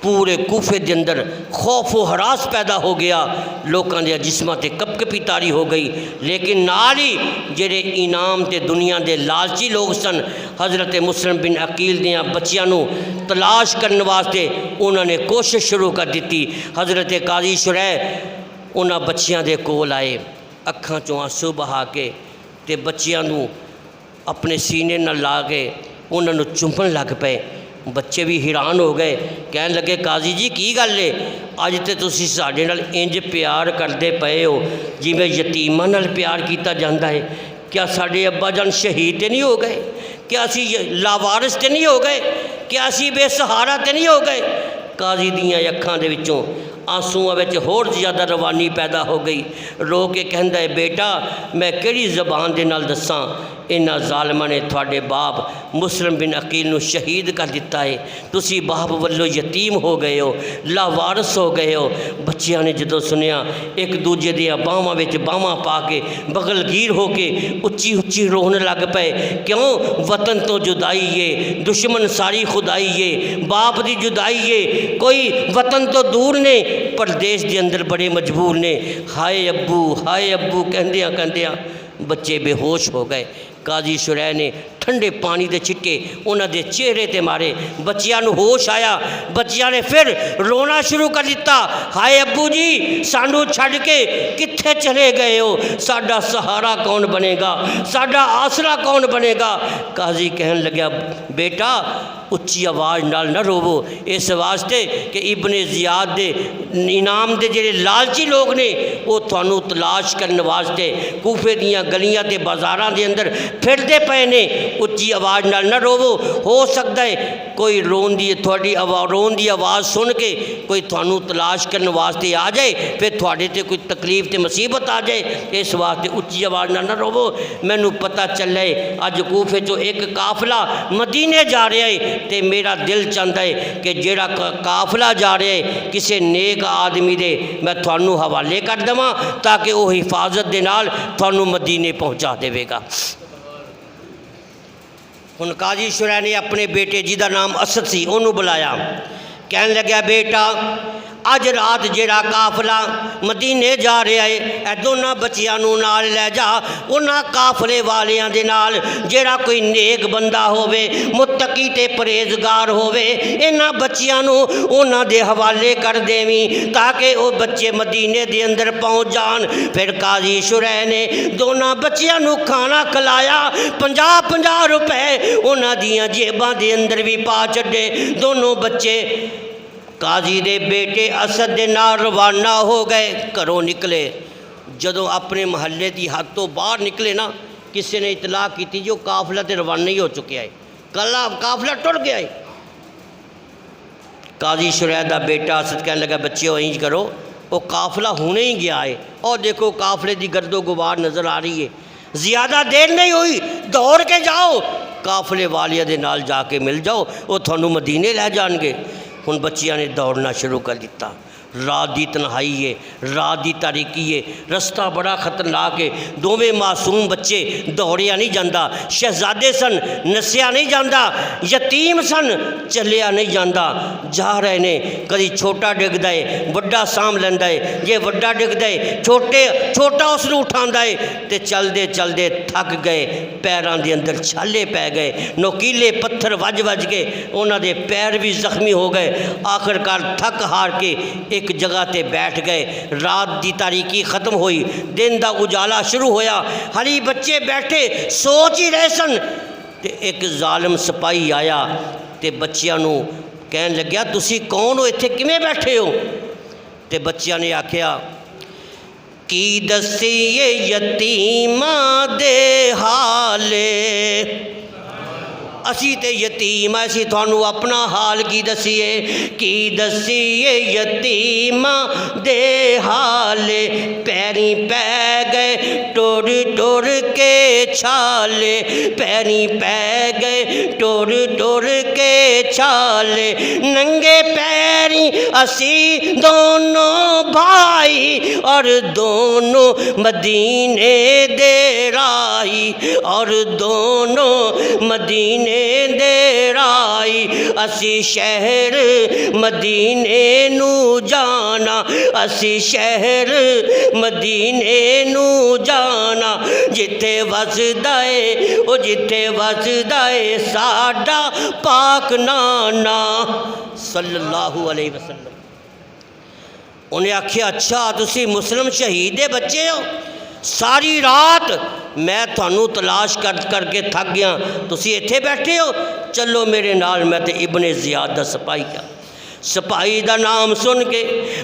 पूरे कूफे के अंदर खौफ व हरास पैदा हो गया, लोगों के जिस्मां ते कपकपी तारी हो गई। लेकिन नाल ही जेड़े इनाम ते दुनिया के लालची लोग सन, हज़रत मुस्लिम बिन अकील दियां बच्चियां नूं तलाश करने वास्ते उन्होंने कोशिश शुरू कर दी। हज़रत काजी शुरैह उन्हां बच्चियां दे कोल आए, अखां चों आंसू बहा के ते बच्चियां नूं अपने सीने नाल ला के उन्हां नूं चुंबन लग पे। बच्चे भी हैरान हो गए, कह लगे काजी जी की गल है, अज तो तुसीं साडे नाल इंज प्यार करते पे हो जिवें यतीमां नाल प्यार किया जाता है। क्या साडे अब्बा जान शहीद तो नहीं हो गए? क्या असी लावारिस तो नहीं हो गए? क्या असी बेसहारा तो नहीं हो गए? काजी दियां अखां दे विचों आंसूआं विच होर ज़्यादा रवानी पैदा हो गई। रो के कहंदा है बेटा मैं किहड़ी ज़बान दे नाल दस्सां, इन्हां ज़ालिमां ने तुहाडे बाप मुस्लिम बिन अकील नूं शहीद कर दिता है, तुसी बाप वल्लों यतीम हो गए हो, लावारस हो गए हो। बच्चियां ने जदों सुनिया एक दूजे दियां बाहां विच बाहां पा के बगलगीर हो के उच्ची उच्ची रोन लग पे। क्यों? वतन तो जुदाई है, दुश्मन सारी खुदाई है, बाप की जुदाई है, कोई वतन तो दूर ने परदेश के अंदर बड़े मजबूर ने। हाय अब्बू कहंदियां कहंदियां बच्चे बेहोश हो गए। काजी शुरैह ने ठंडे पानी के छिटके उन्होंने चेहरे ते मारे, बच्चियां नूं होश आया, बच्चियां ने फिर रोना शुरू कर दिता। हाय अब्बू जी सानू छड़ के कित्थे चले गए हो, साडा सहारा कौन बनेगा, साडा आसरा कौन बनेगा? काजी कहन लग्या बेटा उच्ची आवाज़ नाल न रोवो, इस वास्ते कि इब्ने ज़ियाद दे इनाम दे जेड़े लालची लोग ने वो थानू तलाश करने वास्ते कूफे दियां गलियां ते बाज़ारां दे अंदर फिरदे पे ने। उच्ची आवाज़ नाल न रोवो, हो सकता है कोई रोन दी थोड़ी रोन दी आवाज़ सुन के कोई थानू तलाश करने वास्ते आ जाए, फिर थोड़े ते कोई तकलीफ ते मुसीबत आ जाए, इस वास्ते उच्ची आवाज़ नाल न रोवो। मैनू पता चले अज कूफे चो एक काफिला मदीने जा रहा है, तो मेरा दिल चाहता है कि जेड़ा काफिला जा रहा है किसी नेक आदमी दे मैं थानू हवाले कर देवां, ताकि वह हिफाजत दे नाल थानू मदीने पहुँचा देवेगा। हुण काजी शुरैह ने अपने बेटे जिहदा नाम असद सी उन्होंने बुलाया, कहन लग्या बेटा अज रात जेड़ा काफिला मदीने जा रहा है ए दोनों बच्चियां नूं नाल लै जा, उन्हां काफिले वालियां दे नाल जेड़ा कोई नेक बंदा होवे, मुत्तकी ते परहेजगार होवे, इन्हां बच्चियां नूं उन्हां दे हवाले कर देवीं ताकि वो बच्चे मदीने दे अंदर पहुँच जान। फिर काजी शुरैह ने दोनों बच्चियां नूं खाना खिलाया, 50-50 रुपए उन्हां दियां जेबां दे अंदर भी पा छड्डे। दोनों बच्चे काजी दे बेटे असद दे नाल रवाना हो गए। घरों निकले, जदों अपने महल्ले की हद तो बाहर निकले ना, किसी ने इतला की जो काफिला तो रवाना ही हो चुका है, कला काफिला टुर गया है। काजी शुरैह दा बेटा असद कहने लगा बच्चे इंज करो, वो काफिला हुणे ही गया है, और देखो काफिले की गर्दो गुबार नज़र आ रही है, ज़्यादा देर नहीं हुई, दौड़ के जाओ काफले वालिया दे नाल जाके मिल जाओ, वो थानू मदीने लै जाणगे। हुण बच्चियां ने दौड़ना शुरू कर दिता। रात की तन्हाई है, रात की तारीकी है, रस्ता बड़ा खतरनाक है। दोवें मासूम बच्चे, दौड़िया नहीं जाता, शहजादे सन नसिया नहीं जाता, यतीम सन चलिया नहीं जाता, जा रहे ने। कभी छोटा डिगदा है वड्डा साम लैंदा है, जे वड्डा डिगदा है छोटा उसनूं उठांदा है, ते चलदे चलदे थक गए, पैरों के अंदर छाले पै गए, नोकीले पत्थर वज वज के उन्हां दे पैर भी जख्मी हो गए। आखिरकार थक हार के एक जगह ते बैठ गए। रात की तारीकी खत्म हुई, दिन का उजाला शुरू होया। हली बच्चे बैठे सोच ही रहे सन, ते एक जालिम सिपाही आया ते बच्चियां नूं कहन लग्या, तुसी कौन हो, इत्थे किवें बैठे हो? ते बच्चियां ने आख्या, की दसीए यतीमां दे हाले, असी ते यतीम है, असी थानू अपना हाल की दसीए, की दसीए यतीमां दे हाले, पैरी पै गए टुर टुर के छाले, पैरी पै गए टुर टुर के छाले, नंगे पैरी असी दोनों भाई और दोनों मदीने दे राही, और दोनों मदीने दे राही, असी शहर मदीने नू जाना, असी शहर मदीने नू जाना, जिथे वसदा है ओ जिथे वसदा है साडा पाक नाना सल्लल्लाहु अलैहि वसल्लम। उन्हें आख्या, अच्छा तुसी मुस्लिम शहीद दे बच्चे हो, सारी रात मैं थानू तलाश करके थक गया, तुसी इत्थे बैठे हो, चलो मेरे नाल, मैं तो इब्ने ज़ियाद दा सिपाही हाँ। सिपाही का नाम सुन के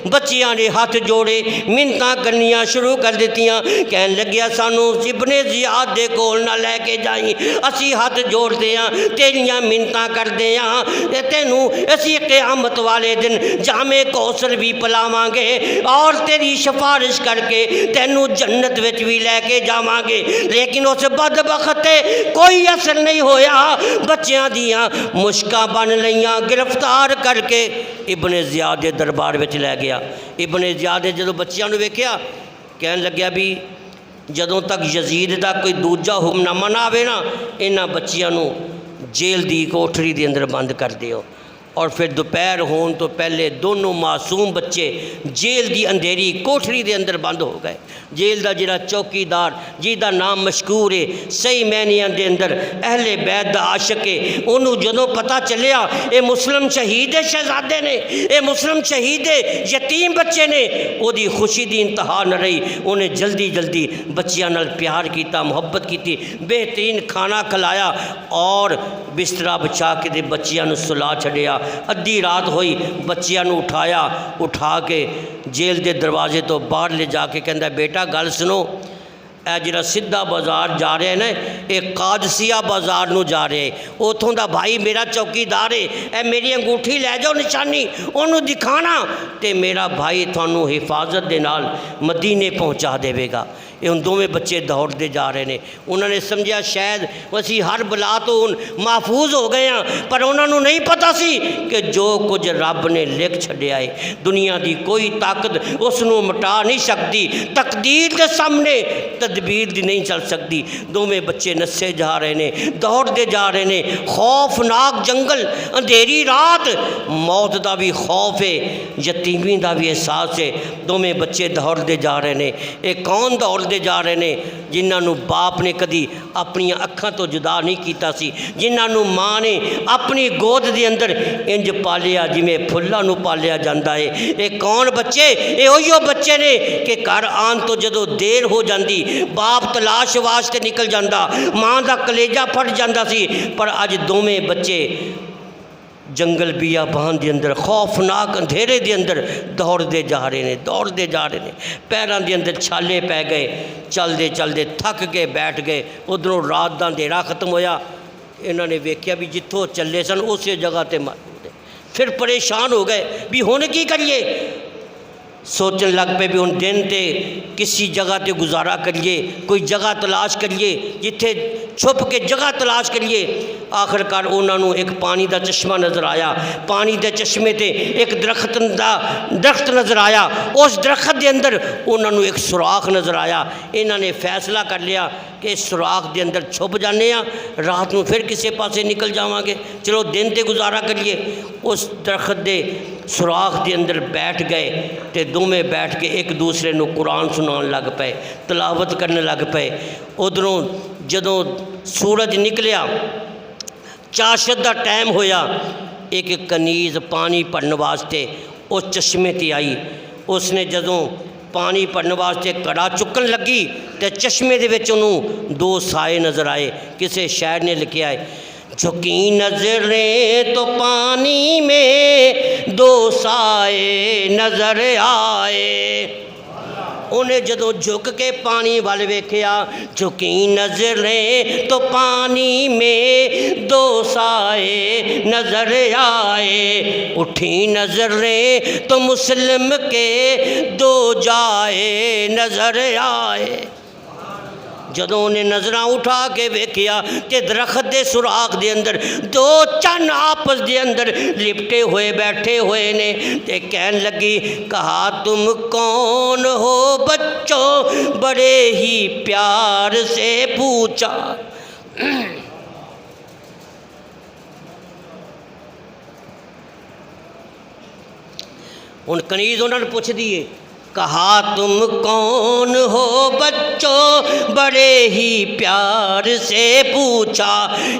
बच्चियां ने हाथ जोड़े, मिन्नतां करनियां शुरू कर दित्तियां, कहन लग्या सानू इब्ने ज़ियाद दे कोल ना लैके जाई, असी हाथ जोड़ते हैं, तेरियां मिन्नतां करते हैं, तेनू असी क़यामत वाले दिन जामे कौसर भी पिलावांगे और तेरी सिफारिश करके तेनू जन्नत विच भी लैके जावांगे। लेकिन उस बदबख्त ते कोई असर नहीं होया, बच्चियां दियां मुश्कां बन लईयां, गिरफ्तार करके इब्ने ज़ियाद के दरबार में लै गया। इब्ने ज़ियाद ने जो बच्चियां नूं वेख्या, कहन लग्या भी जदों तक यजीद का कोई दूजा हुक्मनामा ना आवे ना, इन्हां बच्चियां नूं जेल की कोठरी के अंदर बंद कर दिओ। और फिर दोपहर होने तो पहले दोनों मासूम बच्चे जेल की अंधेरी कोठरी के अंदर बंद हो गए। जेल का जिहड़ा चौकीदार जिसका नाम मशहूर है, सही मैनियां दे अंदर अहले बैत दा आशिक है, उन्होंने जदों पता चलिया ये मुस्लिम शहीद है, शहजादे ने, ये मुस्लिम शहीद है, यतीम बच्चे ने, उहदी खुशी की इंतहा न रही। उन्हें जल्दी जल्दी बच्चियां नाल प्यार किया, मुहब्बत की, बेहतरीन खाना खिलाया और बिस्तरा बिछा के दे बच्चियां नूं सुला छड़िया। अद्धी रात हुई, बच्चियां नूं उठाया, उठा के जेल के दरवाजे तो बाहर ले जाके कहंदा, बेटा गल सुनो, ए जिहड़ा सीधा बाजार जा रहा है ना, ये कादसिया बाजार नूं जा रहा है, उतों का भाई मेरा चौकीदार है, ए मेरी अंगूठी लै जाओ निशानी, उन्होंने दिखाना, तो मेरा भाई थानू हिफाजत के नाल मदीने पहुँचा देवेगा। ये उन दोवें बच्चे दौड़ते जा रहे हैं। उन्होंने समझा शायद असी हर बला तो हुण महफूज हो गए हैं, पर उन्होंने नहीं पता सी कि जो कुछ रब ने लिख छड्या है दुनिया की कोई ताकत उसनों मिटा नहीं सकती, तकदीर के सामने तदबीर दी नहीं चल सकती। दोवें बच्चे नस्से जा रहे हैं, दौड़ते जा रहे हैं, खौफनाक जंगल, अंधेरी रात, मौत का भी खौफ है, यतीमी का भी एहसास है। दोवें बच्चे दौड़ते जा रहे हैं। एक कौन दौड़ जा रहे हैं? जिन्होंने बाप ने कभी अपन अखां तो जुदा नहीं किया सी, जिन्होंने माँ ने अपनी गोद के अंदर इंज पालिया जिमें फुल्लां नूं पालिया जाता है। ये कौन बच्चे? ये उहिओ बच्चे ने कि घर आन तो जदों देर हो जाती बाप तलाश वास्ते निकल जाता, माँ का कलेजा फट जाता सी, पर अज दोवें बच्चे जंगल बियाबान के अंदर खौफनाक अंधेरे के अंदर दौड़ते जा रहे हैं, दौड़ते जा रहे हैं। पैरों के अंदर छाले पै गए, चलते चलते थक के बैठ गए। उधरों रात का अंधेरा खत्म होया, इन्होंने वेख्या भी जिथों चले सन उस जगह पर मौजूद है। फिर परेशान हो गए भी हुण की करिए, सोचने लग पे भी हुण दिन ते किसी जगह ते गुजारा करिए, कोई जगह तलाश करिए जिथे छुप के जगह तलाश करिए। आखिरकार उन्होंने एक पानी का चश्मा नज़र आया। पानी के चश्मे ते एक दरख्त नज़र आया। उस दरख्त के अंदर उन्होंने एक सुराख नज़र आया। इन्होंने फैसला कर लिया कि इस सुराख के अंदर छुप जाने, रात को फिर किसी पासे निकल जावांगे, चलो दिन ते गुजारा करिए। उस दरख्त के सुराख के अंदर बैठ गए तो दोवें बैठ के एक दूसरे को कुरान सुनान लग पे, तलावत करने लग पे। उधरों जदों सूरज निकलिया, चाशत का टाइम होया, एक कनीज़ पानी भरने वास्ते उस चश्मे ते आई। उसने जदों पानी भरने वास्ते घड़ा चुकन लगी तो चश्मे दे विच उन्होंने दो साए नज़र आए। किसी शायर ने लिखा है, झुकी नजरें तो पानी में दो साए नज़र आए। उन्हें जदों झुक के पानी वाल वेख्या, झुकी नजरें तो पानी में दो साए नज़र आए। उठी नजरें तो मुस्लिम के दो जाए नज़र आए। जदों उन्हें नज़र उठा के वेख्या कि दरख्त के सुराख के अंदर दो चन आपस के अंदर लिपटे हुए बैठे हुए ने, ते कहन लगी, कहा तुम कौन हो बच्चों, बड़े ही प्यार से पूछा। उन कनीज़ उन्होंने पूछ दिए, कहा तुम कौन हो बच्चों, बड़े ही प्यार से पूछा।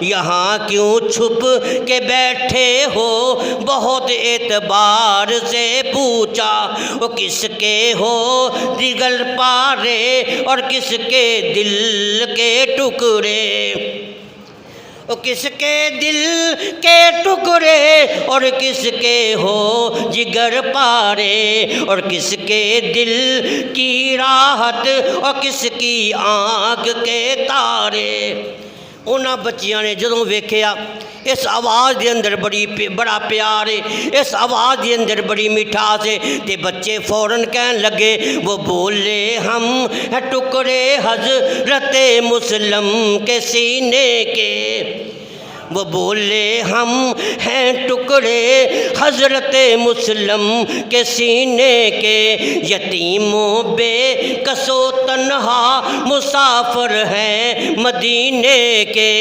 यहाँ क्यों छुप के बैठे हो, बहुत एतबार से पूछा। वो किसके हो दिगर पारे और किसके दिल के टुकड़े, ओ किसके दिल के टुकड़े और किसके हो जिगर पारे, और किसके दिल की राहत और किसकी आँख के तारे। उन्होंने बच्चियां ने जदों वेख्या इस आवाज़ के अंदर बड़ा प्यार है, इस आवाज़ के अंदर बड़ी मिठास है, तो बच्चे फ़ौरन कहन लगे, वो बोले हम हैं टुकड़े हज़रत मुस्लिम के सीने के। वो बोले हम हैं टुकड़े हज़रत मुस्लिम के सीने के। यतीमों बेकसो तन्हा मुसाफिर हैं मदीने के।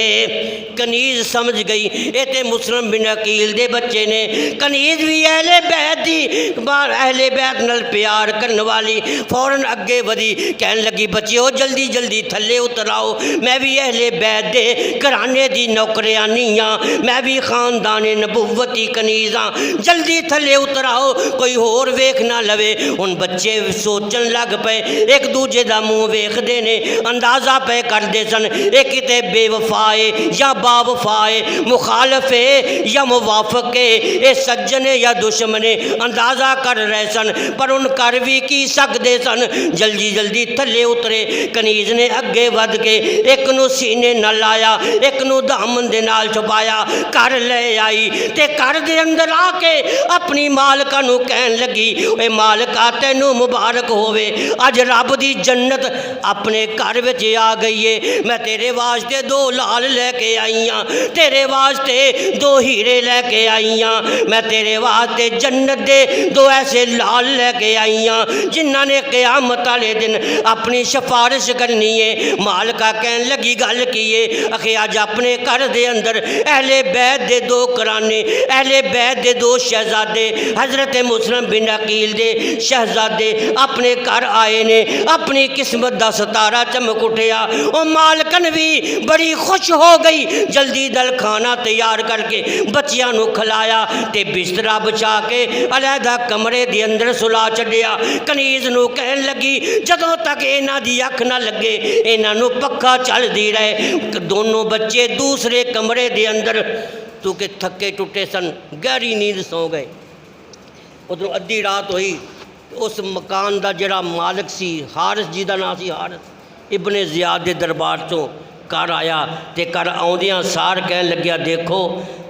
कनीज़ समझ गई ये तो मुस्लिम बिन अकील दे बच्चे ने। कनीज़ भी अहले बैत दी अहले बैत नाल प्यार करने वाली फौरन अगे वधी, कहन लगी, बच्चिओ जल्दी जल्दी थले उतर आओ, मैं भी अहले बैत दे घराने दी नौकरियानी हाँ, मैं भी खानदाने नबुव्वती कनीज़ हाँ, जल्दी थले उतर आओ, कोई होर वेख ना लवे। हुण बच्चे सोचन लग पे, एक दूजे का मुँह वेखते ने, अंदाज़ा पे करते सन ये किते बेवफाए या बावफाए, मुखालफे या मुवाफके, ये सज्जन या दुश्मने, अंदाज़ा कर रहे सन, पर उन कर भी की सकते सन। जल्दी जल्दी थले उतरे। कनीज़ ने अगे वध के एक नू सीने न लाया, एक नू दामन दे नाल छुपाया, घर ले आई ते घर दे अंदर आके अपनी मालका नू कहन लगी, ए मालका तैनू मुबारक होवे, अज रब दी जन्नत अपने घर विच आ गई है। मैं तेरे वास्ते दो लाल लैके आई हाँ, तेरे वास्ते दो हीरे लैके आई हाँ, मैं तेरे वास्ते जन्नत दे दो ऐसे लाल लैके आई हाँ जिन्हां ने क़यामत वाले दिन अपनी सिफारिश करनी है। मालका कहन लगी, गल की है? आखे अज अपने घर दे अंदर अहले बैत दे दो कराने, अहले बैत दे दो शहजादे, हज़रत मुस्लिम बिन अकील दे शहजादे अपने घर आए ने, अपनी किस्मत का सितारा चमक उठिया। और मालकन भी बड़ी खुश हो गई, जल्दी दल खाना तैयार करके बच्चियां नू खिलाया ते बिस्तरा बिछा के अलहदा कमरे दे अंदर सुला छड्डिया। कनीज़ नू कहन लगी, जदों तक इन्हां दी अख ना लगे इन्हां नू पक्का चलदी रहे। दोनों बच्चे दूसरे कमरे दे अंदर क्योंकि थके टुटे सन, गहरी नींद सौ गए। उधरों अद्धी रात हुई, उस मकान का जिहड़ा मालिक सी हारिस जी का नाम सी हारिस, इब्ने ज़ियाद के दरबार चों घर आया तो घर आउंदियां सार कह लग्या, देखो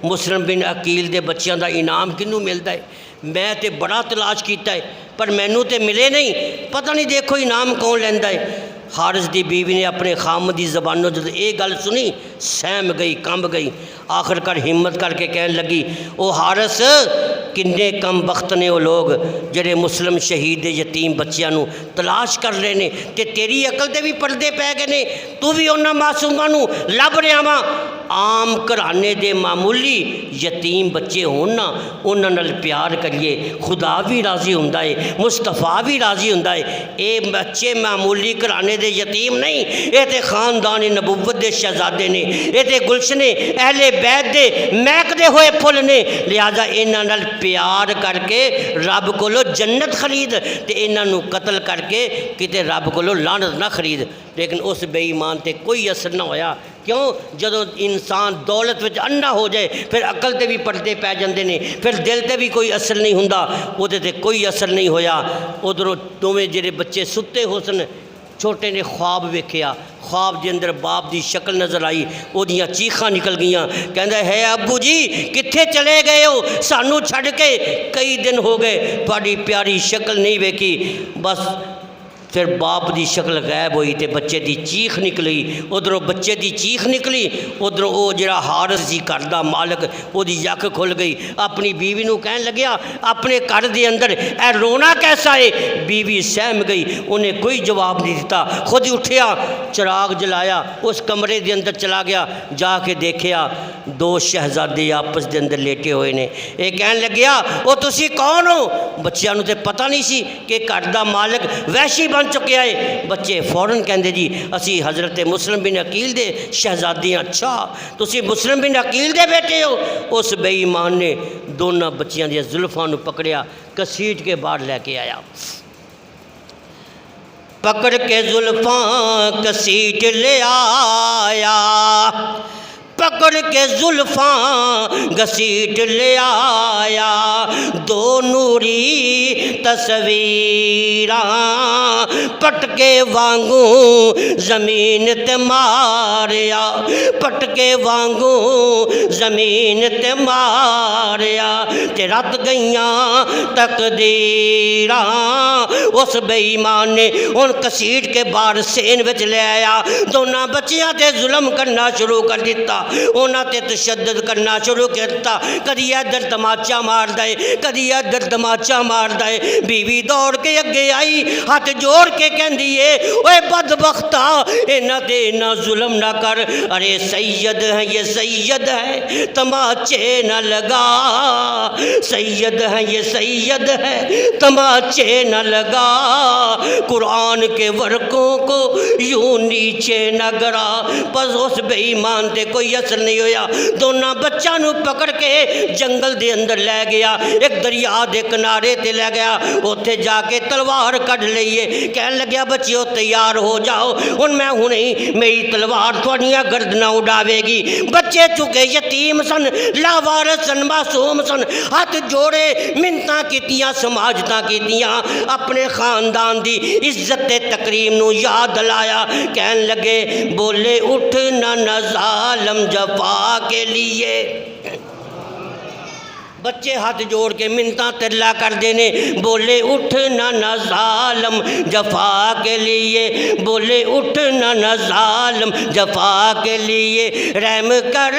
मुस्लिम बिन अकील के बच्चों का इनाम किनू मिलता है। मैं तो बड़ा तलाश किया है पर मैनू तो मिले नहीं, पता नहीं देखो इनाम कौन लैंदा है। हारिस की बीवी ने अपने खामद की जबानों जो ये गल सुनी, सहम गई, कंब गई। आखिरकार हिम्मत करके कहन लगी, ओ हारिस, किन्ने कम बख्त ने वो लोग जेडे मुस्लिम शहीद दे यतीम बच्चों को तलाश कर रहे हैं, तो तेरी अकल ते भी पर्दे पै गए ने, तू भी उन्होंने मासूमां नूं लभ रहा वा। आम घराने दे मामूली यतीम बच्चे होण ना, उन्हां नाल प्यार करिए, खुदा भी राजी हुंदा है, मुस्तफा भी राजी हुंदा है। ये बच्चे मामूली घराने दे यतीम नहीं, ये तो खानदान नबूवत दे शहजादे ने, ये तो गुलशने अहले बैत दे महकदे हुए फुल ने। लिहाजा इन्हां नाल प्यार करके रब कोलों जन्नत खरीद, ते इन्हां नूं कतल करके किते रब कोलों लानत ना खरीद। लेकिन उस बेईमान ते कोई असर ना होया। क्यों? जदों इंसान दौलत विच अंधा हो जाए, फिर अकल ते भी पर्दे पै जाते हैं, फिर दिल ते भी कोई असर नहीं हुंदा, उहदे ते कोई असर नहीं होया। उधरों दोवें जिहड़े बच्चे सुते हो सन, छोटे ने ख्वाब वेख्या, ख्वाब के अंदर बाप की शक्ल नज़र आई, ओदियां चीखां निकल गईयां, कहंदा है अब्बू जी कित्थे चले गए हो, सानू छड़ के कई दिन हो गए, तुहाडी प्यारी शक्ल नहीं वेखी। बस फिर बाप की शक्ल गायब हुई तो बच्चे की चीख निकली, उधरों बच्चे की चीख निकली, उधरों वो जरा हारिस सी घर का मालक, वोदी यक खुल गई। अपनी बीवी नूं कहन लग्या, अपने घर के अंदर ए रोना कैसा है? बीवी सहम गई, उन्हें कोई जवाब नहीं दिता। खुद ही उठिया, चिराग जलाया, उस कमरे के अंदर चला गया, जाके देखिया दो शहजादे आपस के अंदर लेटे हुए ने। ये कहन लग्या, वो तुसी कौन हो? बच्चों को तो पता नहीं सी कि घर का मालक वैशी बन चुकिया है। बच्चे फौरन कहते जी असी हज़रत मुस्लिम बिन अकील दे शहजादे। अच्छा, तुसी मुस्लिम बिन अकील दे बेटे हो? उस बेईमान ने दोनों बच्चियां दी जुल्फां नूं पकड़िया, घसीट के बाहर लैके आया, पकड़ के जुल्फां घसीट ले आया, पकड़ के जुल्फां घसीट ले आया, दो नूरी तस्वीरां पटके वांगू जमीन ते मारिया, पटके वांगू जमीन ते मारिया, ते रत गईयां तकदीरां। उस बेईमान ने उन घसीट के बाहर सेन विच ले आया, दोनों बच्चियां ते जुल्म करना शुरू कर दिता, उन्होंने तशद्दद करना शुरू किया। कदी इधर तमाचा मार दे, कदी इधर तमाचा मार दे। बीवी दौड़ के अगे आई, हाथ जोड़ के कहती है, ओए बदबख्ता, इन्हां ते इन्ना जुल्म ना कर। अरे सैयद है, ये सैयद है, तमाचे न लगा, सैयद है, ये सैयद है, तमाचे न लगा, कुरान के वर्कों को यूं नीचे न गिरा। बस उस बेईमान ते कोई असर नहीं होया। दोनों बच्चों नूं पकड़ के जंगल दे अंदर लै गया, एक दरिया के किनारे ते लै गया, उत्थे जाके तलवार कढ़ लईए। कहन लग्या, बच्चिओ तैयार हो जाओ, हुण मैं हुणे ही मेरी तलवार तुहाडियां गर्दनां उड़ावेगी। बच्चे चुके यतीम सन, लावारस सन, मासूम सन, हाथ जोड़े, मिन्नतां कीतियां, समाजतां कीतियां, अपने खानदान की इज्जत ते तकरीम नूं याद दिलाया। कहन लगे, बोले उठ ना ज़ालिम जफा के लिए। बच्चे हाथ जोड़ के मिन्नतां तिरला करते ने, बोले उठ ना ज़ालिम जफा के लिए, बोले उठ ना ज़ालिम जफा के लिए, रहम कर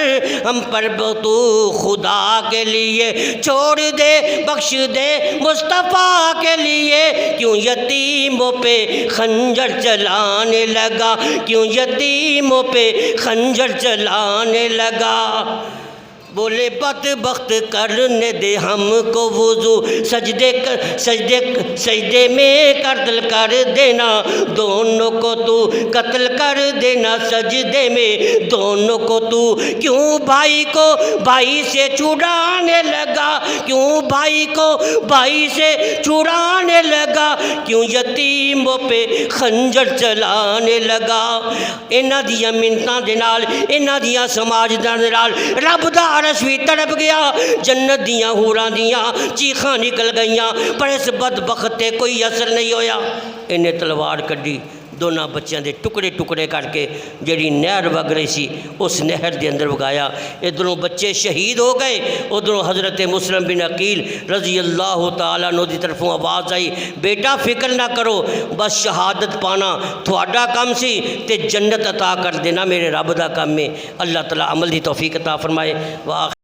हम पर तू खुदा के लिए, छोड़ दे बख्श दे मुस्तफ़ा के लिए। क्यों यतीमों पे खंजर चलाने लगा, क्यों यतीमों पे खंजर चलाने लगा। बोले बदबख्त करने दे हमको वुज़ू, सजदे में कत्ल कर देना, दोनों को तू कत्ल कर देना, सजदे में दोनों को तू। क्यों भाई को भाई से छुड़ाने लगा, क्यों भाई को भाई से छुड़ाने लगा, क्यों यतीमों पे खंजर चलाने लगा। इन्हां दियां मिन्नतां दे नाल, इन्हां दियां समाजदां दे नाल रब दा अरश भी तड़प गया। जन्नत दियां हूरां दियां चीखां निकल गईयां, पर इस बदबख्त ते कोई असर नहीं होया। इन्हें तलवार कढ़ी, दोनों बच्चों के टुकड़े टुकड़े करके जी नहर वग रही सी उस नहर के अंदर वगाया। इधरों बच्चे शहीद हो गए, उधरों हज़रत मुस्लिम बिन अकील रज़ी अल्लाह तआला अन्हु की तरफों आवाज़ आई, बेटा फिक्र ना करो, बस शहादत पाना थोड़ा काम सी ते जन्नत अता कर देना मेरे रब का काम है। अल्लाह ताला अमल की तौफीक अता फरमाए। वाह।